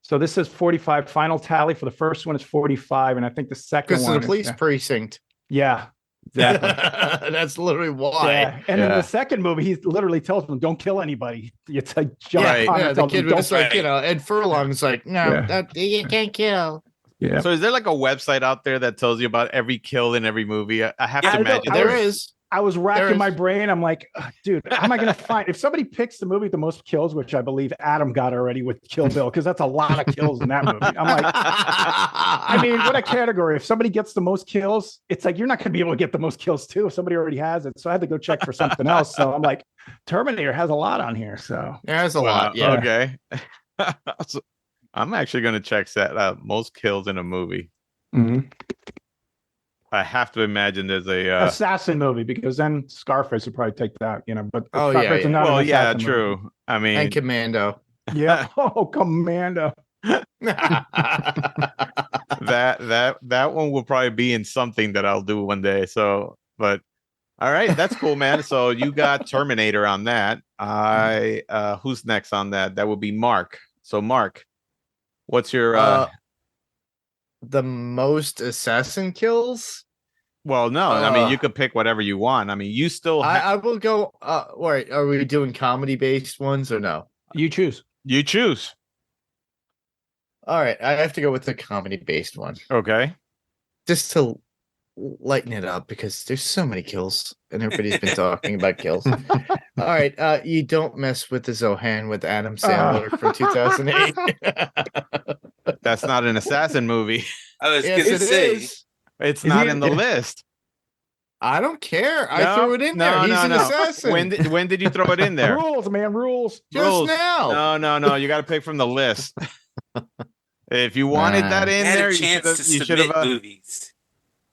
So this is 45. Final tally for the first one is 45, and I think the second one is the police precinct. Yeah. Exactly. That's literally why. Yeah. And in the second movie, he literally tells them, "Don't kill anybody." It's like the kid was like, Ed Furlong's like, "No, you can't kill." Yeah. So is there like a website out there that tells you about every kill in every movie? I have to imagine there is. I was racking my brain. I'm like, dude, how am I going to find if somebody picks the movie with the most kills, which I believe Adam got already with Kill Bill, because that's a lot of kills in that movie. I'm like, I mean, what a category. If somebody gets the most kills, it's like you're not going to be able to get the most kills too if somebody already has it. So I had to go check for something else. So I'm like, Terminator has a lot on here. So there's a lot. Yeah. Okay. So I'm actually going to check that out. Most kills in a movie. Mm-hmm. I have to imagine there's a assassin movie, because then Scarface would probably take that, But true. Movie. I mean, and Commando. Yeah. Oh, Commando. that one will probably be in something that I'll do one day. So, but all right, that's cool, man. So you got Terminator on that. Who's next on that? That would be Mark. So Mark, what's your the most assassin kills. Well, no, I mean you could pick whatever you want. I mean, you still. I will go. Wait, are we doing comedy based ones or no? You choose. You choose. All right, I have to go with the comedy based one. Okay. Just to lighten it up because there's so many kills and everybody's been talking about kills. All right, you don't mess with the Zohan with Adam Sandler from 2008. That's not an assassin movie. I was gonna say it's not in the list. I don't care. I threw it in there. He's an assassin. When did you throw it in there? Rules, man, rules. Just now. No. You got to pick from the list. If you wanted that in there, you should have movies.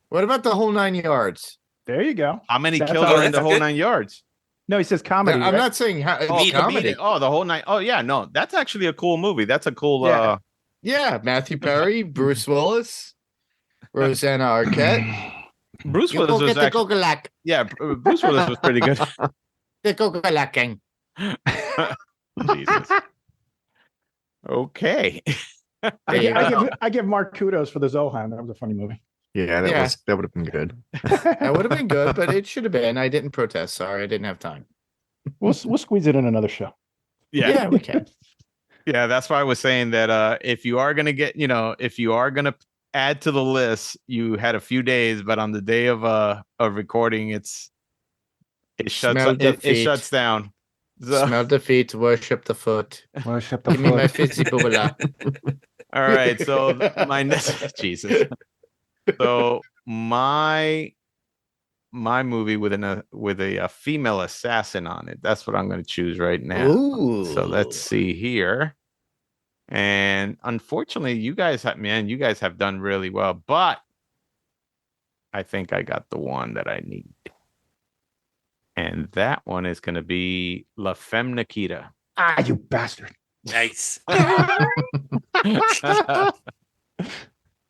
What about the whole 9 yards? There you go. How many kills are in the whole 9 yards? No, he says comedy. I'm not saying comedy. Oh, the whole 9. Oh, yeah. No, that's actually a cool movie. That's a cool. Yeah, Matthew Perry, Bruce Willis, Rosanna Arquette. Bruce Willis was actually, Bruce Willis was pretty good. Jesus. Okay. I give Mark kudos for the Zohan. That was a funny movie. Yeah, that would have been good. That would have been good, but it should have been. I didn't protest. Sorry, I didn't have time. We'll squeeze it in another show. Yeah, we can. Yeah, that's why I was saying that if you are gonna if you are gonna add to the list, you had a few days, but on the day of recording, it shuts down. So. Smell the feet, worship the foot. Worship the Give me my fizzy bubble. All right, so my next Jesus. So my movie with a female assassin on it. That's what I'm going to choose right now. Ooh. So let's see here. And unfortunately, you guys have done really well, but I think I got the one that I need. And that one is going to be La Femme Nikita. Ah, you bastard. Nice.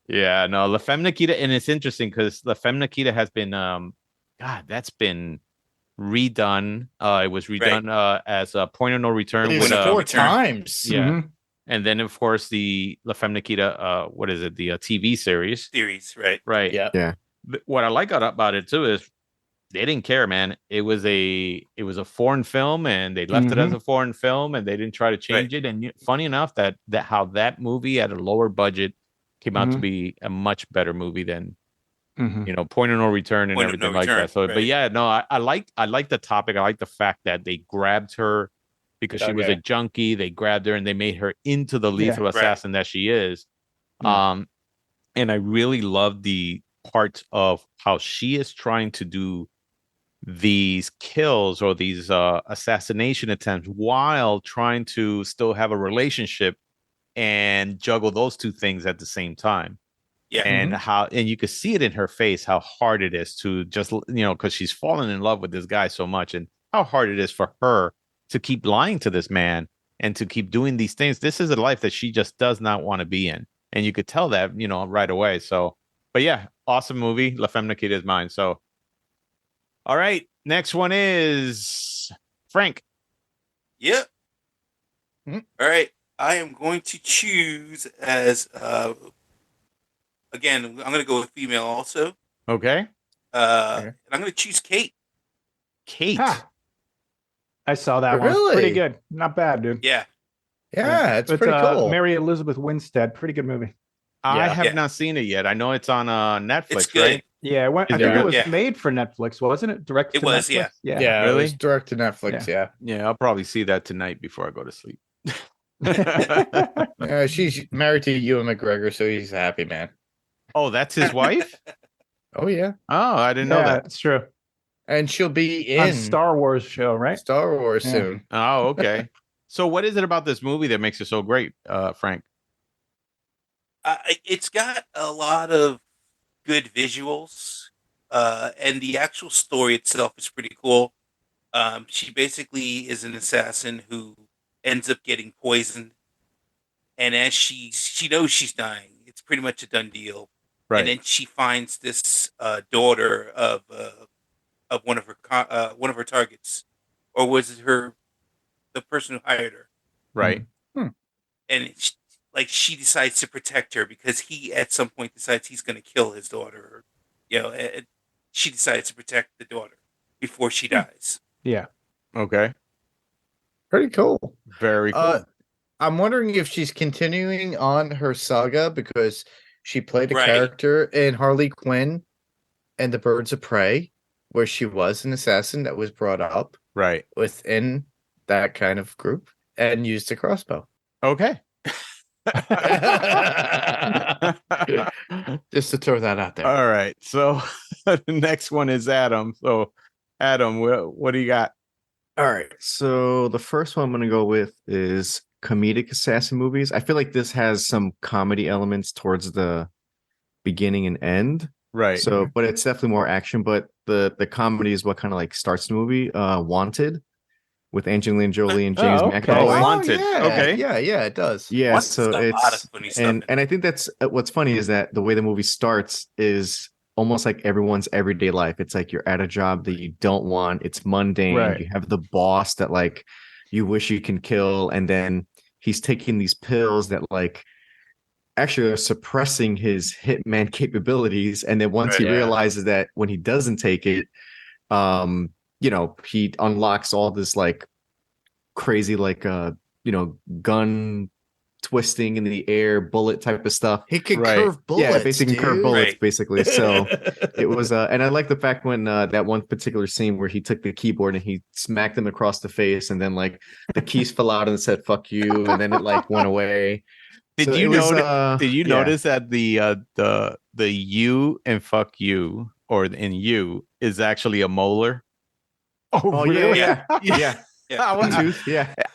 Yeah, no, La Femme Nikita, and it's interesting because La Femme Nikita has been, that's been redone. It was redone as a Point of No Return with 4 times. Yeah, mm-hmm. And then of course the La Femme Nikita, what is it? The TV series. Right. Yeah. What I like about it too is they didn't care, man. It was a foreign film, and they left it as a foreign film, and they didn't try to change it. And funny enough, that how that movie at a lower budget came out to be a much better movie than Point of No Return and everything like that. So, but yeah, no, I like the topic. I like the fact that they grabbed her because she was a junkie. They grabbed her and they made her into the lethal assassin that she is. And I really love the parts of how she is trying to do these kills or these assassination attempts while trying to still have a relationship and juggle those two things at the same time. Yeah. And you could see it in her face how hard it is to just, because she's fallen in love with this guy so much, and how hard it is for her to keep lying to this man and to keep doing these things. This is a life that she just does not want to be in. And you could tell that, right away. So, but yeah, awesome movie. La Femme Nikita is mine. So, all right. Next one is Frank. Yep. All right. I am going to choose as, again, I'm going to go with female also. Okay. And I'm going to choose Kate. Kate. Ha. I saw that one. Pretty good. Not bad, dude. Yeah. Yeah, it's pretty cool. Mary Elizabeth Winstead. Pretty good movie. I have not seen it yet. I know it's on Netflix, right? Yeah, I think it was made for Netflix, wasn't it? Direct to Netflix? Yeah. Really? It was direct to Netflix, Yeah, I'll probably see that tonight before I go to sleep. She's married to Ewan McGregor, so he's a happy man. Oh, that's his wife? Oh, yeah. Oh, I didn't know that. That's true. And she'll be in Star Wars show, right? Star Wars soon. Oh, okay. So what is it about this movie that makes it so great, Frank? It's got a lot of good visuals, and the actual story itself is pretty cool. She basically is an assassin who ends up getting poisoned, and as she knows she's dying, it's pretty much a done deal. Right. And then she finds this daughter of one of her targets, or was it the person who hired her? Right. And like she decides to protect her because he at some point decides he's going to kill his daughter. Or, she decides to protect the daughter before she dies. Yeah. Okay. Pretty cool. Very cool. I'm wondering if she's continuing on her saga because she played a character in Harley Quinn and the Birds of Prey, where she was an assassin that was brought up within that kind of group and used a crossbow. Okay. Just to throw that out there. All right. So the next one is Adam. So Adam, what do you got? All right. So the first one I'm going to go with is comedic assassin movies. I feel like this has some comedy elements towards the beginning and end. Right. So, but it's definitely more action. But the comedy is what kind of like starts the movie. Wanted with Angelina Jolie and James McAvoy. Wanted. Yeah. Okay. Yeah, it does. Yeah. Wanted's So it's and I think that's what's funny is that the way the movie starts is almost like everyone's everyday life. It's like you're at a job that you don't want. It's mundane. Right. You have the boss that like you wish you can kill, and then he's taking these pills that like actually are suppressing his hitman capabilities. And then once he realizes that when he doesn't take it, he unlocks all this like crazy like gun twisting in the air, bullet type of stuff. He could curve bullets. Yeah, basically curve bullets, basically. So it was and I like the fact when that one particular scene where he took the keyboard and he smacked him across the face, and then like the keys fell out and said "fuck you," and then it like went away. Did you notice that the "you" and "fuck you" or in "you" is actually a molar? Oh really? Yeah.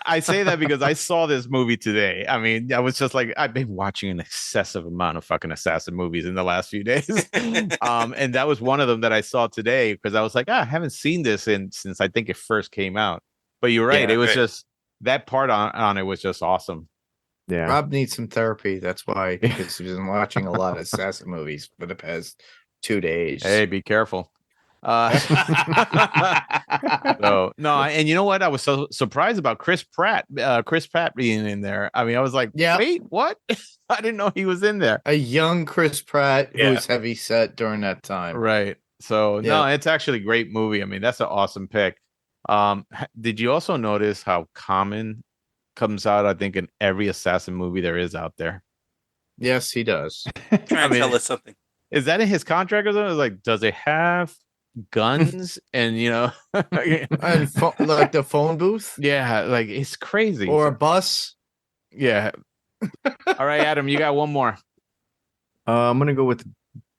I say that because I saw this movie today. I mean, I was just like, I've been watching an excessive amount of fucking assassin movies in the last few days. And that was one of them that I saw today because I was like, I haven't seen this since I think it first came out. But you're right. It was just that part on it was just awesome. Yeah. Rob needs some therapy. That's why, because he's been watching a lot of assassin movies for the past 2 days. Hey, be careful. And you know what? I was so surprised about Chris Pratt being in there. I mean, I was like, wait, what? I didn't know he was in there. A young Chris Pratt who was heavy set during that time. Right. So no, it's actually a great movie. I mean, that's an awesome pick. Did you also notice how Common comes out, I think, in every assassin movie there is out there? Yes, he does. Trying to tell us something. Is that in his contract or something? Like, does it have guns and and like the phone booth? Yeah, like it's crazy. Or a bus? Yeah. All right, Adam, you got one more. I'm gonna go with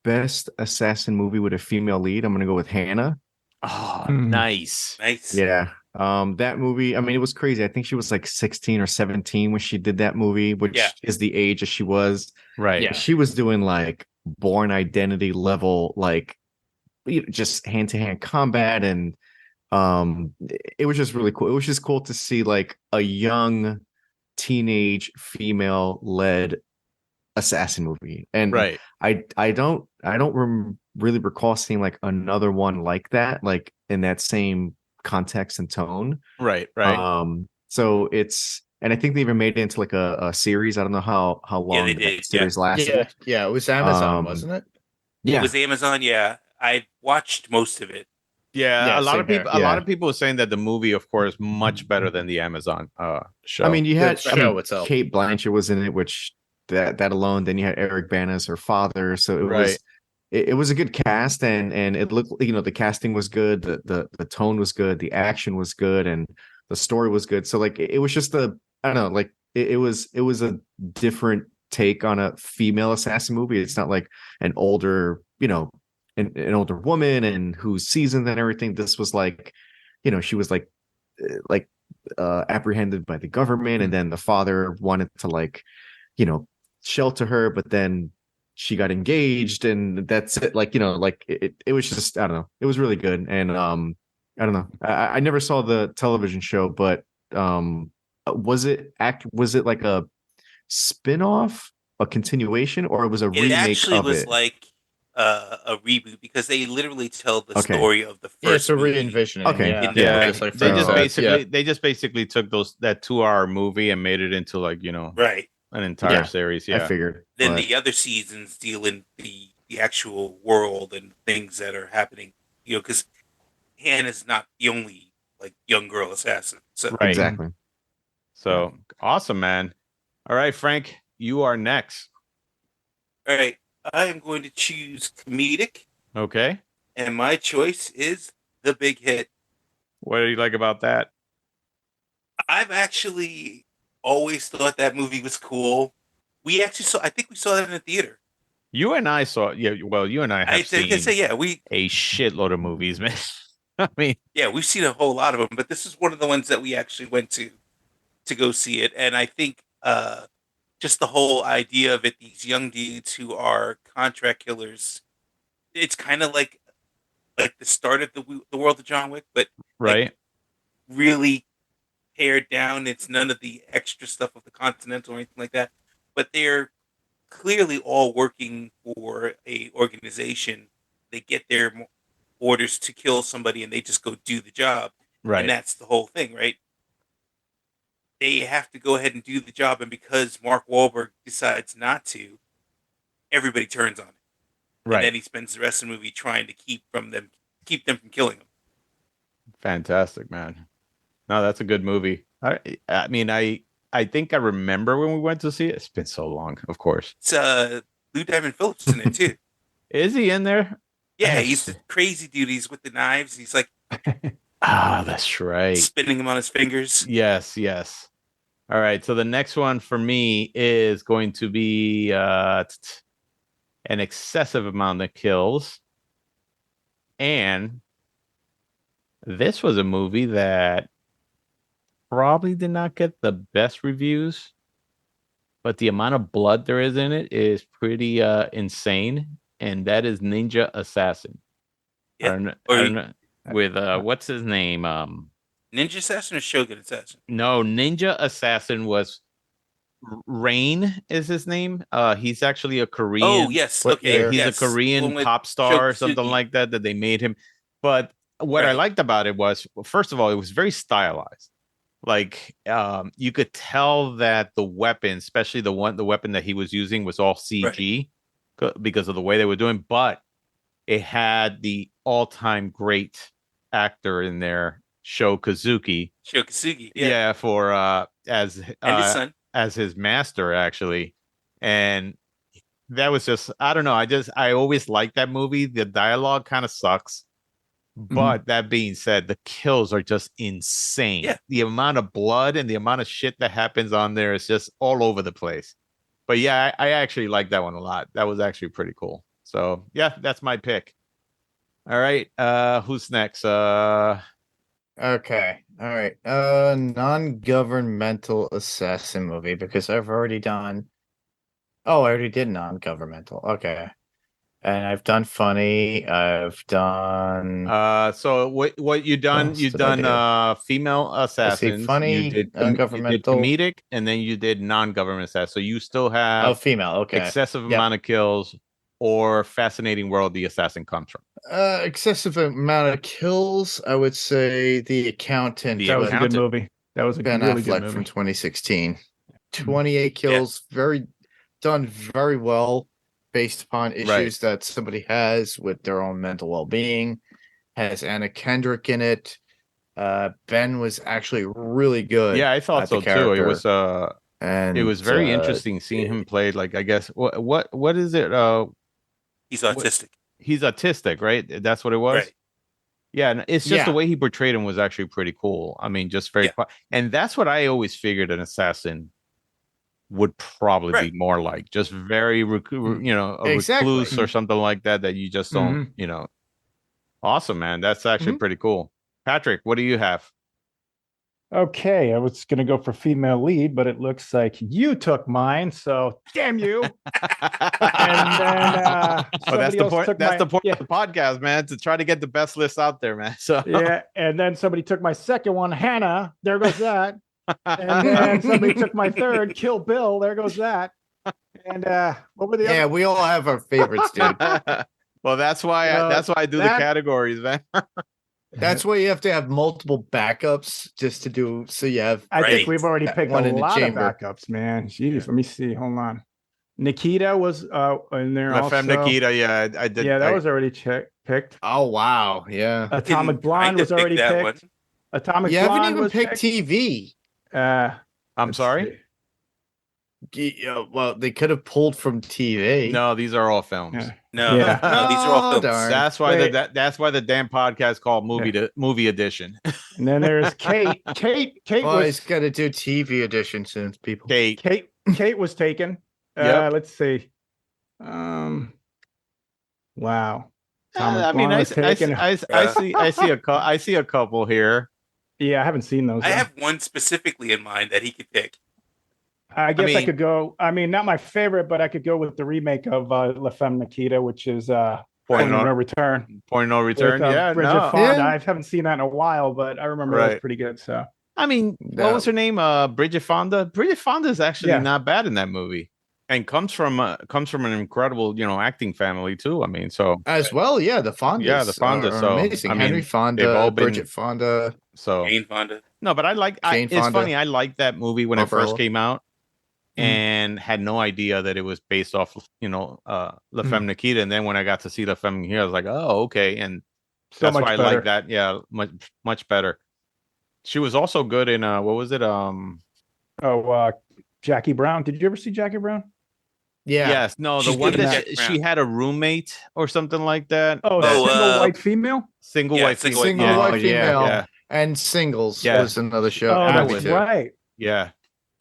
best assassin movie with a female lead. I'm gonna go with Hannah. Oh, nice. Yeah. That movie, I mean, it was crazy. I think she was like 16 or 17 when she did that movie, which is the age that she was. Right. Yeah. She was doing like Born Identity level, like just hand-to-hand combat, and it was just really cool. It was just cool to see like a young teenage female led assassin movie. And I don't really recall seeing like another one like that, like in that same context and tone. Right. So it's, and I think they even made it into like a series. I don't know how long the series lasted. Yeah, it was Amazon, wasn't it? Yeah, it was Amazon. Yeah, I watched most of it. Yeah, a lot of people were saying that the movie, of course, much better than the Amazon show. I mean, you had itself. Kate Blanchett was in it, which that alone. Then you had Eric Bana as her father, so it was a good cast, and it looked, the casting was good, the tone was good, the action was good, and the story was good. So like it was just it was a different take on a female assassin movie. It's not like an older, an older woman and who's seasoned and everything. This was like, she was like apprehended by the government, and then the father wanted to shelter her, but then she got engaged, and that's it. It was just, I don't know. It was really good. And I don't know. I never saw the television show, but was it like a spin-off, a continuation, or it was a remake of it? It actually was like a reboot, because they literally tell the story of the first. Yeah, it's a re-envisioning. They just basically took that 2-hour movie and made it into an entire series. Yeah, I figured. Then the other seasons deal in the actual world and things that are happening. Because Hannah's not the only like young girl assassin. So right. Exactly. So awesome, man. All right, Frank, you are next. All right, I am going to choose comedic. Okay. And my choice is The Big Hit. What do you like about that? I've actually always thought that movie was cool. I think we saw that in the theater. You and I saw, you and I have seen a shitload of movies, man. I mean, we've seen a whole lot of them, but this is one of the ones that we actually went to go see it. And I think just the whole idea of it, these young dudes who are contract killers, it's kind of like the start of the world of John Wick, but right, really pared down. It's none of the extra stuff of the Continental or anything like that. But they're clearly all working for a organization. They get their orders to kill somebody, and they just go do the job. Right, and that's the whole thing, right? They have to go ahead and do the job, and because Mark Wahlberg decides not to, everybody turns on him. Right. And then he spends the rest of the movie trying to keep them from killing him. Fantastic, man. No, that's a good movie. I mean, I think I remember when we went to see it. It's been so long, of course. It's Lou Diamond Phillips in it too. Is he in there? Yeah, he's the crazy dude. He's with the knives. He's like, that's right. Spinning them on his fingers. Yes. All right. So the next one for me is going to be an excessive amount of kills. And this was a movie that probably did not get the best reviews, but the amount of blood there is in it is pretty insane. And that is Ninja Assassin. Yeah. With what's his name? Ninja Assassin or Shogun Assassin? No, Ninja Assassin was Rain is his name. He's actually a Korean. Oh, yes. Okay. He's a Korean pop star or something like that they made him. But what I liked about it was, first of all, it was very stylized. Like you could tell that the weapon, especially the weapon that he was using, was all CG because of the way they were doing. But it had the all-time great actor in there, Sho Kosugi. Yeah, for as his son. As his master, actually. And that was just, I don't know. I always liked that movie. The dialogue kind of sucks. But that being said, the kills are just insane. Yeah. The amount of blood and the amount of shit that happens on there is just all over the place. But yeah, I actually like that one a lot. That was actually pretty cool. So yeah, that's my pick. All right. Who's next? Okay. All right. Non-governmental assassin movie, because I've already done. Oh, I already did non-governmental. Okay. And I've done funny. I've done. So what you done? You've done female assassin. Funny. You did comedic, and then you did non-government assassin. So you still have female. Okay. Excessive amount of kills or Fascinating World the Assassin comes from. Excessive amount of kills. I would say The Accountant. That was a good movie. That was a Ben really Affleck good movie from 2016. 28 kills. Very well. Based upon issues that somebody has with their own mental well-being. Has Anna Kendrick in it. Ben was actually really good. Yeah, I thought so too. It was it was very interesting seeing him play. Like, I guess what is it? He's autistic. He's autistic, right? That's what it was. Right. Yeah, and it's just the way he portrayed him was actually pretty cool. I mean, just very, and that's what I always figured an assassin would probably be more like, just very, recluse or something like that you just don't, Awesome, man. That's actually pretty cool. Patrick, what do you have? Okay, I was going to go for female lead, but it looks like you took mine, so damn you. And then that's the point. That's the point of the podcast, man, to try to get the best list out there, man. So yeah, and then somebody took my second one, Hannah. There goes that. And then somebody took my third, Kill Bill. There goes that. And what were the other? Yeah, we all have our favorites, dude. Well, that's why I do the categories, man. That's why you have to have multiple backups just to do. So you have. I think we've already picked one a in the lot of chamber. backups, man. Jeez, let me see. Hold on. Nikita was in there La also. Femme Nikita, yeah, I did. Yeah, that was already picked. Oh wow, yeah. Atomic Blonde was already picked. Atomic You Blonde haven't even was picked TV. I'm sorry. Well, they could have pulled from TV. No, these are all films. Yeah. No, Yeah. no, these are all films. Darn. That's why the damn podcast called Movie Edition. And then there's Kate. Kate Well, was he's got to do TV edition soon, people. Kate. Kate was taken. Yep. Let's see. Wow. I mean, I see a couple here. Yeah, I haven't seen those. I have one specifically in mind that he could pick. I guess I could go. I mean, not my favorite, but I could go with the remake of La Femme Nikita, which is Point of No Return. Point of No Return. With, Bridget Fonda. I haven't seen that in a while, but I remember it was pretty good. So, I mean, what was her name? Bridget Fonda. Bridget Fonda is actually not bad in that movie, and comes from an incredible, acting family too. I mean, so as well, yeah, the Fondas. Yeah, the Fonda. So amazing. I mean, Henry Fonda, Bridget Fonda. So Jane Fonda. No, but it's funny. I liked that movie when it first came out. And had no idea that it was based off, La Femme Nikita. And then when I got to see La Femme Nikita, I was like, oh, okay. And that's why I like that. Yeah, much better. She was also good in what was it? Jackie Brown. Did you ever see Jackie Brown? Yeah. Yes. No, the one that she had a roommate or something like that. Oh, single white female. Single white female. Yeah. And Singles was another show. Oh, that's right. Yeah.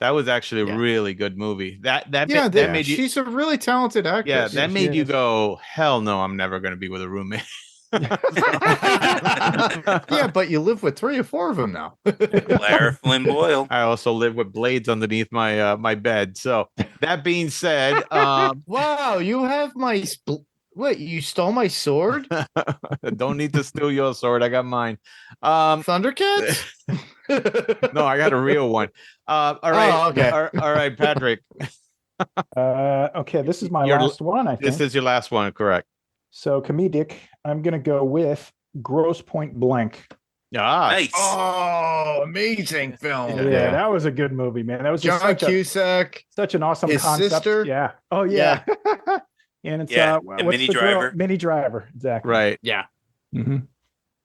That was actually a really good movie. That made you. She's a really talented actress. Yeah, that made you go, hell no, I'm never going to be with a roommate. Yeah, but you live with 3 or 4 of them now. Claire Flynn Boyle. I also live with blades underneath my my bed. So that being said, wow, you have my. What, you stole my sword? Don't need to steal your sword. I got mine. Thundercats? No, I got a real one. All right. Oh, okay. All right, Patrick. Okay, this is my last one, I think. This is your last one, correct. So comedic, I'm going to go with Gross Point Blank. Nice. Oh, amazing film. Yeah, that was a good movie, man. That was John Cusack. Such an awesome his concept. Sister. Yeah. Oh, yeah. And it's what's Minnie Driver. Minnie Driver, exactly. Right. Yeah. Mm-hmm.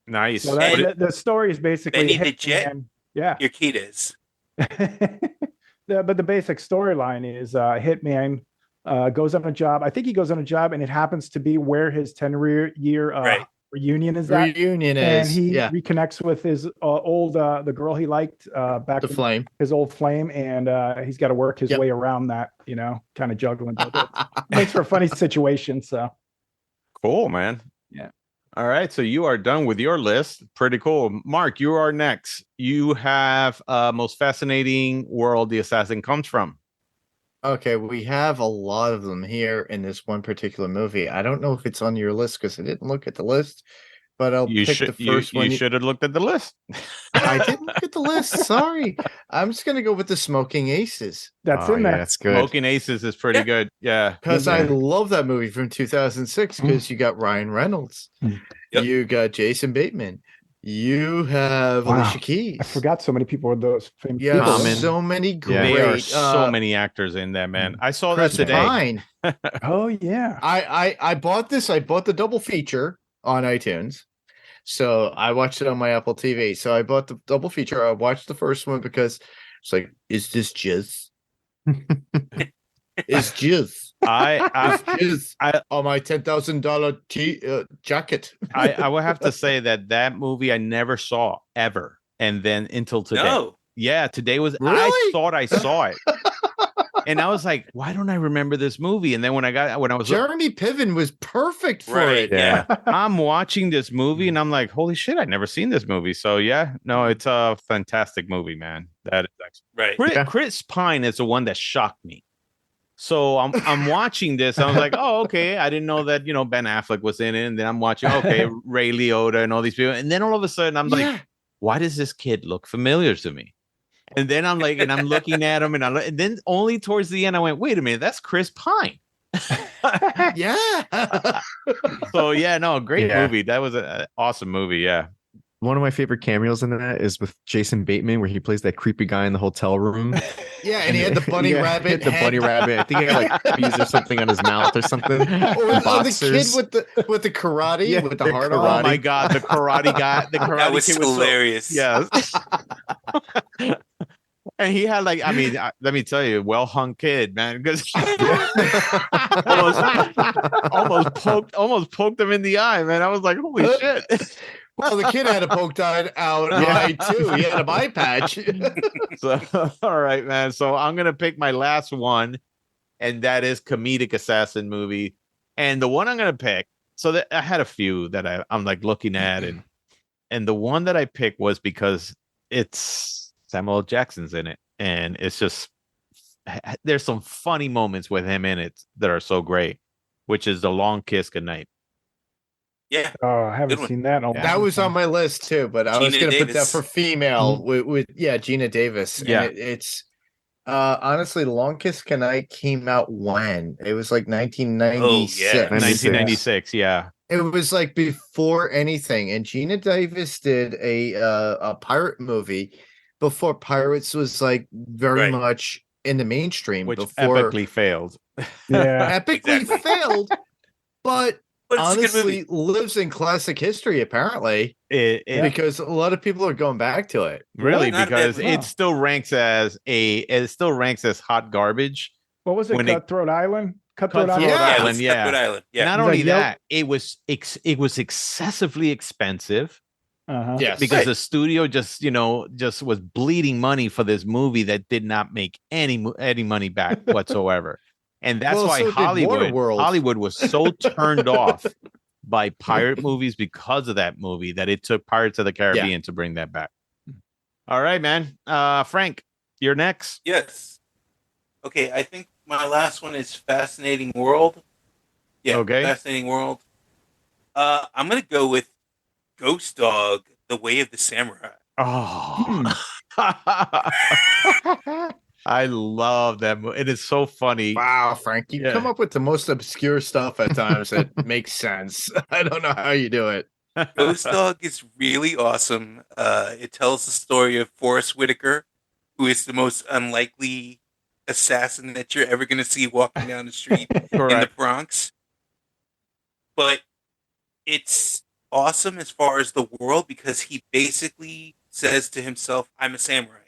Nice. So the story is basically Benny the Jet. Yeah. Your kid is. But the basic storyline is Hitman goes on a job. I think he goes on a job, and it happens to be where his 10-year reunion is. And he reconnects with his old the girl he liked back, the flame, his old flame, and he's got to work his way around that. Kind of juggling. Makes for a funny situation. So cool, man. Yeah. All right, so you are done with your list. Pretty cool. Mark, you are next. You have most fascinating world the assassin comes from. Okay, we have a lot of them here in this one particular movie. I don't know if it's on your list because I didn't look at the list, but I'll pick the first one. You should have looked at the list. I didn't look at the list. Sorry. I'm just going to go with the Smoking Aces. That's in there. That's good. Smoking Aces is pretty good. Yeah. Because I love that movie from 2006 because you got Ryan Reynolds. Yep. You got Jason Bateman. You have Alicia Keys. I forgot so many people are those famous people. people. So many great. There are so many actors in there, man. I saw Chris that today. Pine. Oh, yeah. I bought this. I bought the double feature on iTunes. So I watched it on my Apple TV. So I bought the double feature. I watched the first one because it's like, is this jizz? Is jizz? On my $10,000 jacket. I would have to say that movie I never saw ever, and then until today. No. Yeah, today was. Really? I thought I saw it, and I was like, "Why don't I remember this movie?" And then when I was Jeremy Piven was perfect for it. Yeah, I'm watching this movie, and I'm like, "Holy shit! I've never seen this movie." So yeah, no, it's a fantastic movie, man. That is actually Chris Pine is the one that shocked me. So I'm watching this. I was like, oh, okay. I didn't know that, Ben Affleck was in it. And then I'm watching, okay, Ray Liotta and all these people. And then all of a sudden I'm like, why does this kid look familiar to me? And then I'm like, and I'm looking at him and then only towards the end I went, wait a minute, that's Chris Pine. Yeah. So yeah, no, great movie. That was an awesome movie. Yeah. one of my favorite cameos in that is with Jason Bateman, where he plays that creepy guy in the hotel room. Yeah, and he had the bunny rabbit. The bunny rabbit. I think he had like bees or something on his mouth or something. Or the kid with the karate, with the heart on. Oh my god, the karate guy. The karate that was kid hilarious. Yes. And he had like, I mean, let me tell you, well hung kid, man, because almost poked him in the eye, man. I was like, holy shit. Well, the kid had a poked eye eye too. He had a eye patch. So, all right, man. So I'm gonna pick my last one, and that is comedic assassin movie. And the one I'm gonna pick, so that I had a few that I'm like looking at, and the one that I picked was because it's Samuel L. Jackson's in it, and it's just there's some funny moments with him in it that are so great, which is The Long Kiss Goodnight. Yeah. Oh, I haven't seen that. That was on my list too, but I was going to put that for female with Gina Davis. Yeah. And it's honestly, Long Kiss Goodnight came out when? It was like 1996. Oh, yeah. 1996, yeah. It was like before anything. And Gina Davis did a pirate movie before pirates was like very much in the mainstream. Which before epically failed. Yeah. epically failed, but honestly lives in classic history apparently, because a lot of people are going back to it. Really, because it still ranks as hot garbage. What was it? Cutthroat Island. Cutthroat Island. Yeah. Cutthroat Island. Yeah. Not only that, it was excessively expensive. Yes, because the studio just was bleeding money for this movie that did not make any money back whatsoever. And that's why Hollywood was so turned off by pirate movies because of that movie that it took Pirates of the Caribbean to bring that back. All right, man. Frank, you're next. Yes. Okay, I think my last one is Fascinating World. Yeah, okay. Fascinating World. I'm going to go with Ghost Dog, The Way of the Samurai. Oh. I love that movie. It is so funny. Wow, Frank, you come up with the most obscure stuff at times that makes sense. I don't know how you do it. Ghost Dog is really awesome. It tells the story of Forrest Whitaker, who is the most unlikely assassin that you're ever going to see walking down the street in the Bronx. But it's awesome as far as the world because he basically says to himself, I'm a samurai.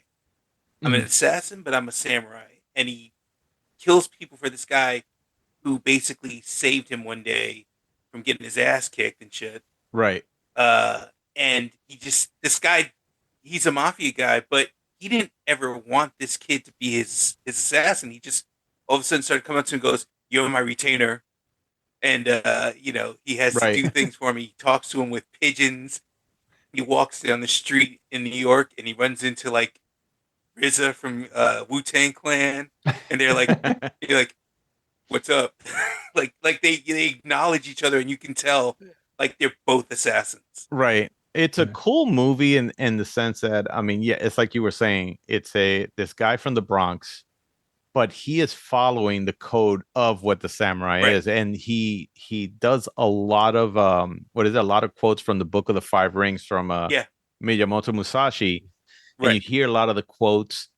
I'm an assassin, but I'm a samurai. And he kills people for this guy who basically saved him one day from getting his ass kicked and shit. Right. And this guy, he's a mafia guy, but he didn't ever want this kid to be his assassin. He just all of a sudden started coming up to him and goes, you're my retainer. And, he has to do things for me. He talks to him with pigeons. He walks down the street in New York and he runs into like RZA from Wu-Tang Clan, and they're like, "What's up?" like they acknowledge each other, and you can tell like they're both assassins. Right. It's a cool movie in the sense that it's like you were saying. It's this guy from the Bronx, but he is following the code of what the samurai is, and he does a lot of a lot of quotes from the Book of the Five Rings from Miyamoto Musashi. And you hear a lot of the quotes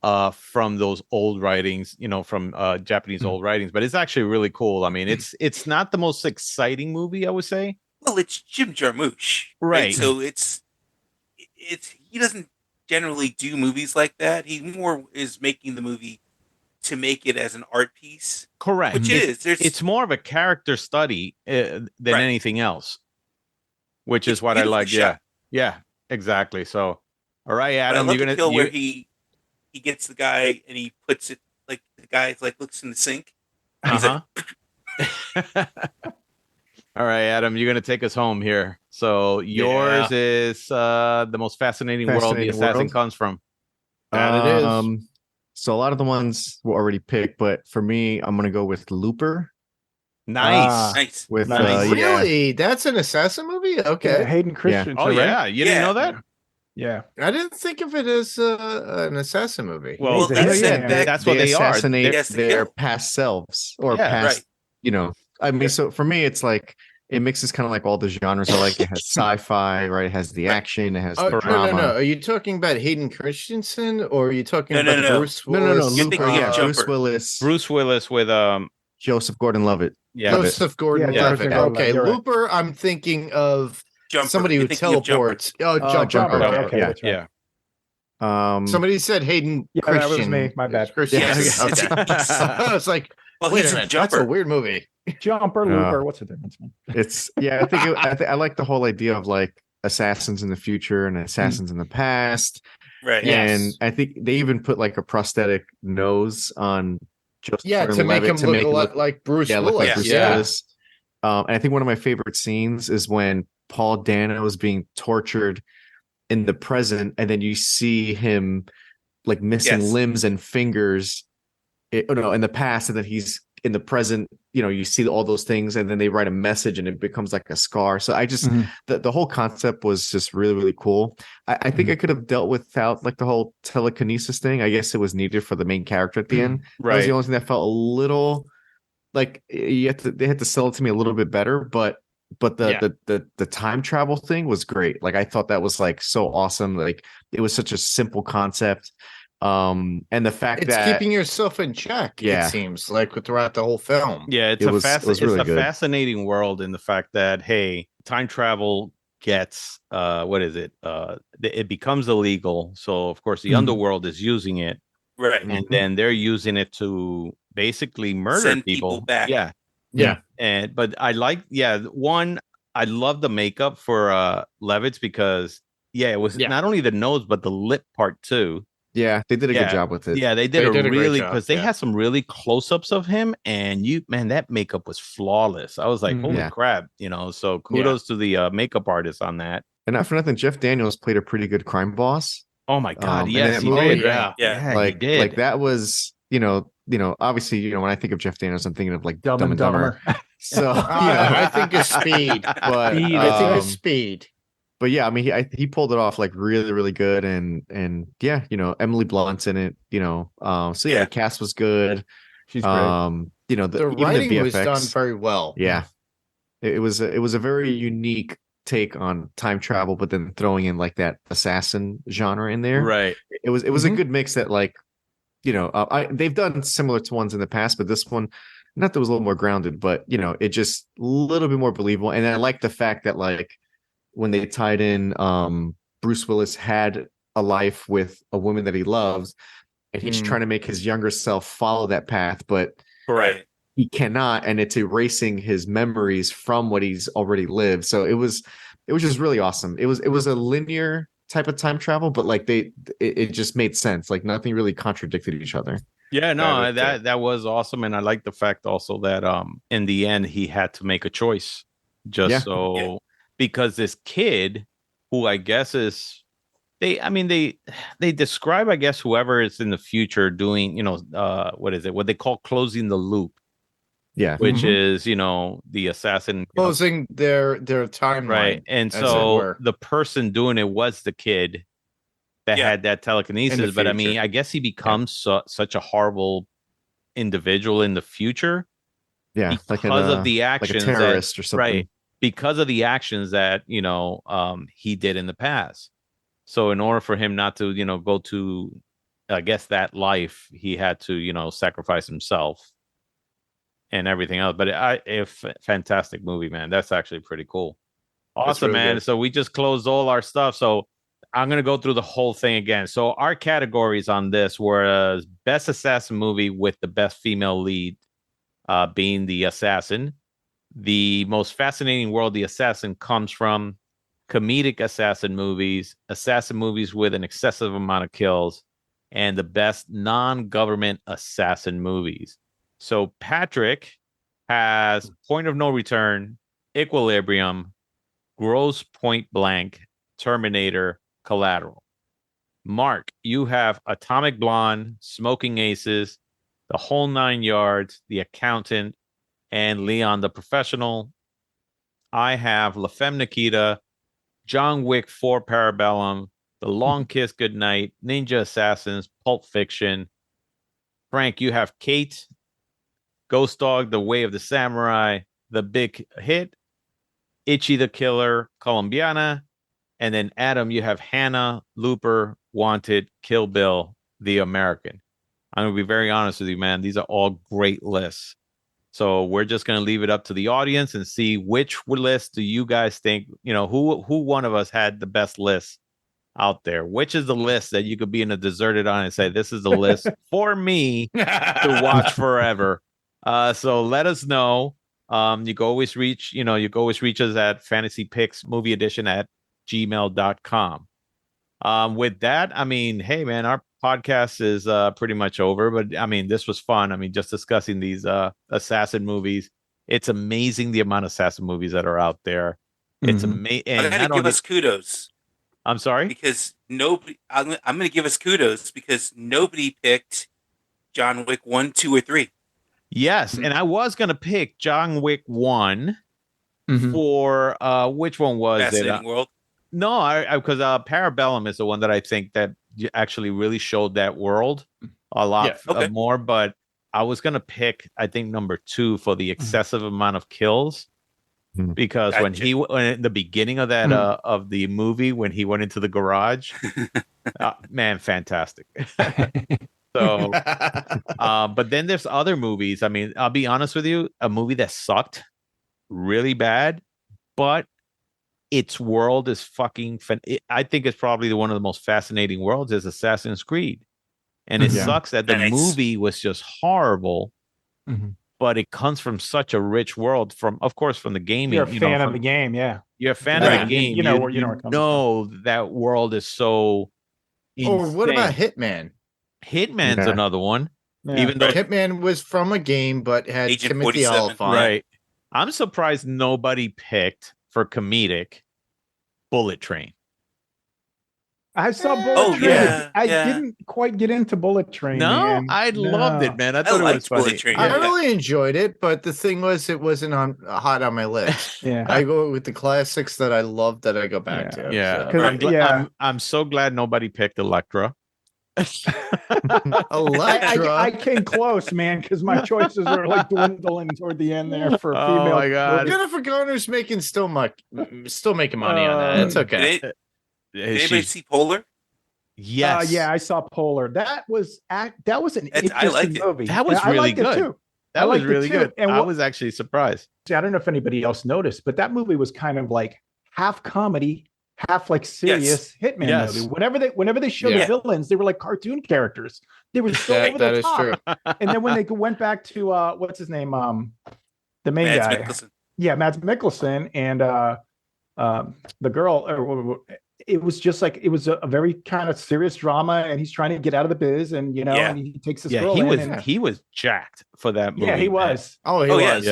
from those old writings, from Japanese old writings, but it's actually really cool. I mean, it's not the most exciting movie, I would say. Well, it's Jim Jarmusch, right? So it's he doesn't generally do movies like that. He more is making the movie to make it as an art piece. Correct. Which it's more of a character study than anything else, which is what I like. Yeah, exactly. So. All right, Adam, you're gonna kill where he gets the guy and he puts it like the guy's like looks in the sink. He's like, all right, Adam, you're gonna take us home here. So yours is the most fascinating world the assassin comes from. That it is. So a lot of the ones were already picked, but for me, I'm gonna go with Looper. Nice. Really? That's an assassin movie? Okay. Hayden Christensen. Oh yeah, you didn't know that? Yeah, I didn't think of it as an assassin movie. Well, that's what they assassinate their past selves or past. So for me, it's like it mixes kind of like all the genres I like. It has sci-fi, right? It has the action, it has the No, drama. no. Are you talking about Hayden Christensen or are you talking about Bruce No, Willis? Looper, Bruce Willis. Bruce Willis with Joseph Gordon-Levitt. Yeah. Joseph Gordon-Levitt. Okay, you're right. Looper, I'm thinking of somebody who teleports. Jumper. Okay. Okay, that's right. Somebody said Hayden Christian. That was me. My bad. Yes. Okay. I was like, wait a minute, that's a weird movie. Jumper, Looper. What's the difference, man? It's I like the whole idea of like assassins in the future and assassins in the past. Right. And I think they even put like a prosthetic nose on Joseph to make him look like Bruce Willis. Like Bruce Willis. And I think one of my favorite scenes is when Paul Dano is being tortured in the present, and then you see him like missing limbs and fingers in the past, and then he's in the present, you see all those things, and then they write a message and it becomes like a scar. So I just the whole concept was just really, really cool. I think I could have dealt without like the whole telekinesis thing. I guess it was needed for the main character at the end. Right. That was the only thing that felt a little like they had to sell it to me a little bit better, but the time travel thing was great. Like I thought that was like so awesome. Like it was such a simple concept. And the fact it's that keeping yourself in check, it seems like throughout the whole film. Yeah, it's a fascinating world in the fact that time travel gets it becomes illegal. So of course the underworld is using it. Right. And then they're using it to basically murder send people back. Yeah. But I like I love the makeup for Levitz because it was not only the nose but the lip part too. Yeah, they did a good job with it. Yeah, they did a really because they had some really close-ups of him, and that makeup was flawless. I was like, holy crap, so kudos to the makeup artist on that. And not for nothing, Jeff Daniels played a pretty good crime boss. Oh my god, yes, he did. Yeah, like, he did. Like that was, obviously, when I think of Jeff Daniels, I'm thinking of like Dumb and Dumber. So I think of Speed. But I think of Speed. But yeah, I mean, he pulled it off like really, really good, and Emily Blunt's in it, so the cast was good. She's great. The writing was done very well. Yeah, it was a very unique take on time travel, but then throwing in like that assassin genre in there. Right. It was a good mix that like, they've done similar to ones in the past, but this one, not that it was a little more grounded, but it just a little bit more believable. And I like the fact that like, when they tied in Bruce Willis had a life with a woman that he loves, and he's trying to make his younger self follow that path, but he cannot, and it's erasing his memories from what he's already lived. So it was just really awesome. It was a linear type of time travel, but like it just made sense. Like nothing really contradicted each other. Yeah, no, that was awesome, and I like the fact also that in the end he had to make a choice because this kid, who I guess is, they describe, I guess, whoever is in the future doing, what they call closing the loop. Yeah. Which is, the assassin. Closing their timeline. Right. And so the person doing it was the kid that had that telekinesis. But I mean, I guess he becomes such a horrible individual in the future. Yeah. Because of the actions. Like a terrorist or something. Right. Because of the actions that he did in the past. So in order for him not to go to, I guess, that life, he had to sacrifice himself and everything else. But fantastic movie, man. That's actually pretty cool. Awesome, really man. Good. So we just closed all our stuff. So I'm gonna go through the whole thing again. So our categories on this were best assassin movie with the best female lead being the assassin. The most fascinating world the assassin comes from, comedic assassin movies with an excessive amount of kills, and the best non-government assassin movies. So Patrick has Point of No Return, Equilibrium, Gross Point Blank, Terminator, Collateral. Mark, you have Atomic Blonde, Smoking Aces, The Whole Nine Yards, The Accountant, and Leon the Professional. I have La Femme Nikita, John Wick 4 Parabellum, The Long Kiss Goodnight, Ninja Assassins, Pulp Fiction. Frank, you have Kate, Ghost Dog, The Way of the Samurai, The Big Hit, Itchy the Killer, Colombiana, and then Adam, you have Hannah, Looper, Wanted, Kill Bill, The American. I'm gonna be very honest with you, man. These are all great lists. So we're just gonna leave it up to the audience and see which list do you guys think, who one of us had the best list out there. Which is the list that you could be in a deserted island and say, this is the list for me to watch forever. So let us know. You can always reach us at fantasypicksmovieedition at gmail.com. With that, I mean, hey man, our podcast is pretty much over, but I mean, this was fun. I mean, just discussing these assassin movies. It's amazing the amount of assassin movies that are out there. It's amazing. I gotta give us kudos. I'm sorry? Because nobody, I'm going to give us kudos because nobody picked John Wick 1, 2, or 3. Yes, and I was going to pick John Wick 1 for, which one was Fascinating World? No, because Parabellum is the one that I think that actually really showed that world a lot more, but I was going to pick, I think, number 2 for the excessive amount of kills. Because when in the beginning of that of the movie, when he went into the garage, man, fantastic. So, but then there's other movies. I mean, I'll be honest with you, a movie that sucked really bad, but its world is fucking. I think it's probably one of the most fascinating worlds is Assassin's Creed, and it sucks that the movie was just horrible. But it comes from such a rich world, of course, from the gaming. You're a fan of the game, yeah. You're a fan of the game. You know that world is so insane. Or what about Hitman? Hitman's another one. Yeah. Even though Hitman was from a game, but had Agent Timothy 47. Olyphant. Right. I'm surprised nobody picked for comedic Bullet Train. I saw Bullet Train. Yeah, I didn't quite get into Bullet Train. No, man. I loved it, man. I thought it was funny. Bullet Train. I really enjoyed it, but the thing was, it wasn't hot on my list. I go with the classics that I love that I go back to. Yeah, so. I'm so glad nobody picked Electra. Electra. I came close, man, because my choices were like dwindling toward the end there for female. Oh my god, Jennifer Garner's still making money on that. It's okay. Did anybody see Polar? Yes. Yeah, I saw Polar. That was an interesting movie. That was really good. Too. That was really good. And I was actually surprised. I don't know if anybody else noticed, but that movie was kind of like half comedy, half like serious Hitman movie. Whenever they showed the villains, they were like cartoon characters. They were so over the top. True. And then when they went back to what's his name, the main Mads guy, Mikkelsen. Mads Mikkelsen, and the girl. It was just like it was a very kind of serious drama, and he's trying to get out of the biz, and and he takes this girl he was jacked for that movie. Yeah, he was. Oh, he was.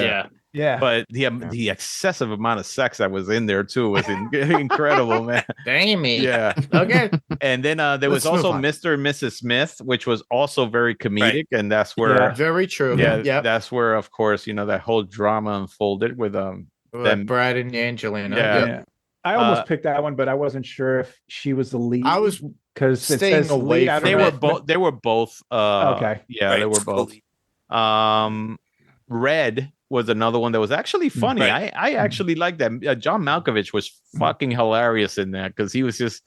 Yeah. But the excessive amount of sex that was in there too was incredible, man. Damn me. Yeah. Okay. And then there was also Mr. and Mrs. Smith, which was also very comedic, and that's where very true. Yeah, that's where, of course, that whole drama unfolded with Brad and Angelina. Yeah. I almost picked that one, but I wasn't sure if she was the lead. I was because staying away. They were both. They were both. Okay. Yeah, they were both. Red was another one that was actually funny. Right. I actually liked that. John Malkovich was fucking hilarious in that because he was just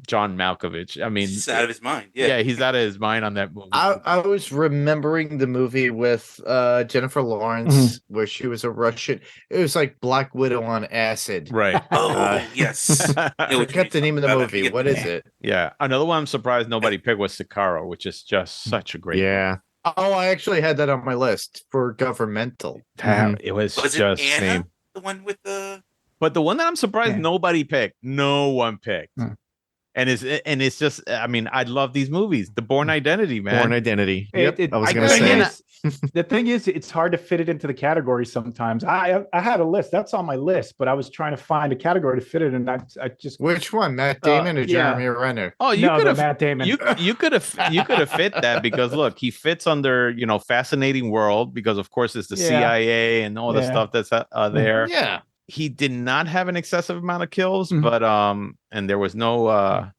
John Malkovich. I mean, he's out of his mind. Yeah, he's out of his mind on that movie. I was remembering the movie with Jennifer Lawrence where she was a Russian. It was like Black Widow on acid. Right. Yes. I forget the name of the movie. What is it? Yeah. Another one I'm surprised nobody picked was Sicario, which is just such a great movie. Oh, I actually had that on my list for governmental. It was just Anna, same. the one with the. But the one that I'm surprised nobody picked. No one picked. And it's just, I mean, I love these movies. The Bourne Identity, man. Bourne Identity. Yep. I was going to say. The thing is, it's hard to fit it into the category sometimes. I had a list. That's on my list, but I was trying to find a category to fit it, and I just. Which one, Matt Damon or Jeremy Renner? Oh, you could have Matt Damon. You could have fit that because look, he fits under Fascinating World because of course it's the CIA and all the stuff that's there. Yeah. He did not have an excessive amount of kills, but and there was no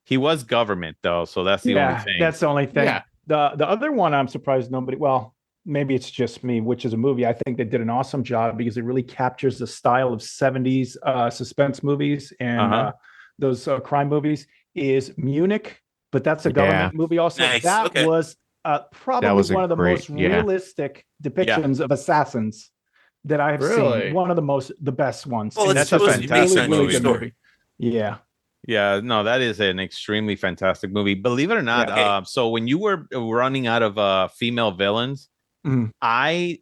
he was government though, so that's the only thing. That's the only thing. Yeah. The other one I'm surprised nobody maybe it's just me, which is a movie I think they did an awesome job because it really captures the style of 70s suspense movies and those crime movies, is Munich, but that's a government movie also. Nice. That was probably one of the most realistic depictions of assassins that I have seen. One of the best ones. Well, that's a fantastic movie. Yeah. Yeah, no, that is an extremely fantastic movie. Believe it or not, so when you were running out of female villains, I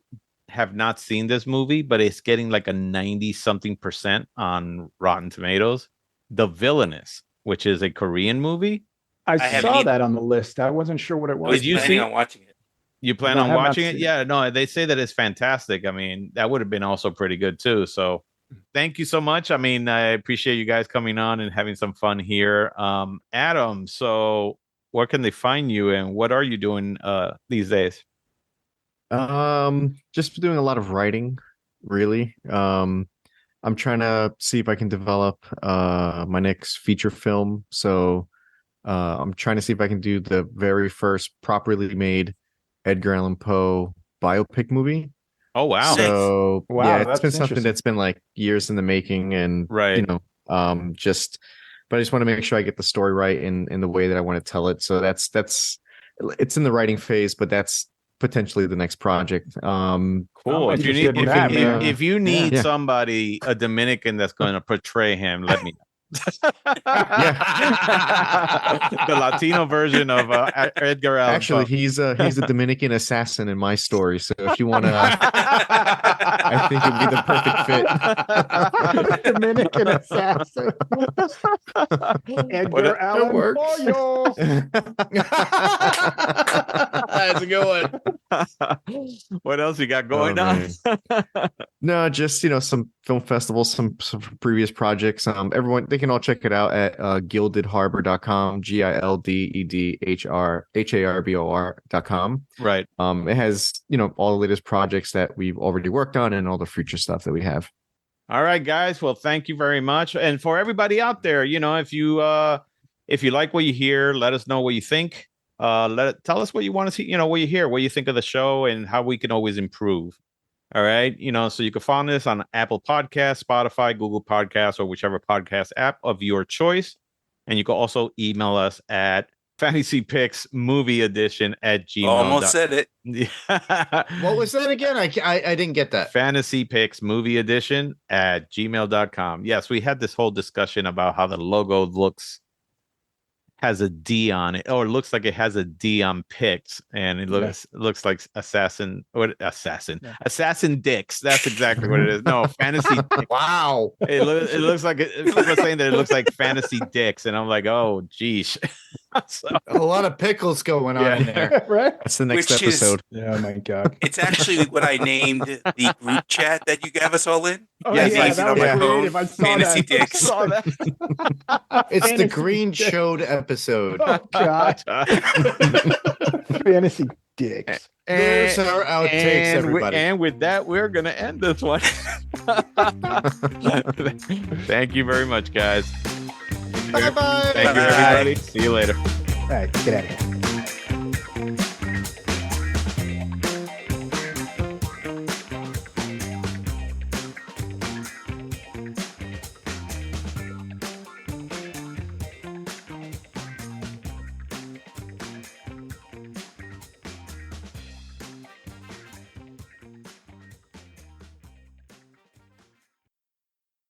have not seen this movie, but it's getting like a 90-something% on Rotten Tomatoes. The Villainous, which is a Korean movie. I saw that on the list. I wasn't sure what it was. Did you see on watching it? You plan on watching it? Yeah, no, they say that it's fantastic. I mean, that would have been also pretty good too. So thank you so much. I mean, I appreciate you guys coming on and having some fun here. Adam, so where can they find you and what are you doing these days? Just doing a lot of writing, really. I'm trying to see if I can develop my next feature film. So I'm trying to see if I can do the very first properly made Edgar Allan Poe biopic movie. Oh wow! So yeah, it's been something that's been like years in the making, and you know, but I just want to make sure I get the story right in the way that I want to tell it. So that's it's in the writing phase, but that's potentially the next project. Cool. If you need somebody, a Dominican that's going to portray him, let me know. The Latino version of Edgar Allan Poe. Actually, he's a Dominican assassin in my story. So if you want to, I think it'd be the perfect fit. Dominican assassin. Edgar Allan Poe. That's a good one. What else you got going on? No, just some film festivals, some previous projects. Everyone, they can all check it out at gildedharbor.com, gildedharbor.com. Right. It has all the latest projects that we've already worked on and all the future stuff that we have. All right, guys. Well, thank you very much. And for everybody out there, if you like what you hear, let us know what you think. Tell us what you want to see, what you hear, what you think of the show, and how we can always improve. All right. So you can find this on Apple Podcasts, Spotify, Google Podcasts, or whichever podcast app of your choice. And you can also email us at fantasypicksmovieedition@gmail.com. Almost said it. What was that again? I didn't get that. fantasypicksmovieedition@gmail.com. Yes, we had this whole discussion about how the logo has a D on it, or it looks like it has a D on Picks, and it looks like assassin dicks. That's exactly what it is. No, fantasy. Wow. It looks like people are saying that it looks like fantasy dicks, and I'm like, oh, geez. So, a lot of pickles going on in there. Right? That's the next episode. Oh my god! It's actually what I named the group chat that you have us all in. Oh, that was creative. I saw Fantasy that. Dicks. I saw that. It's the Green Showed episode. Oh god! Fantasy dicks. There's our outtakes, everybody. And with that, we're gonna end this one. Thank you very much, guys. Bye-bye. Thank you, everybody. See you later. All right, get out of here.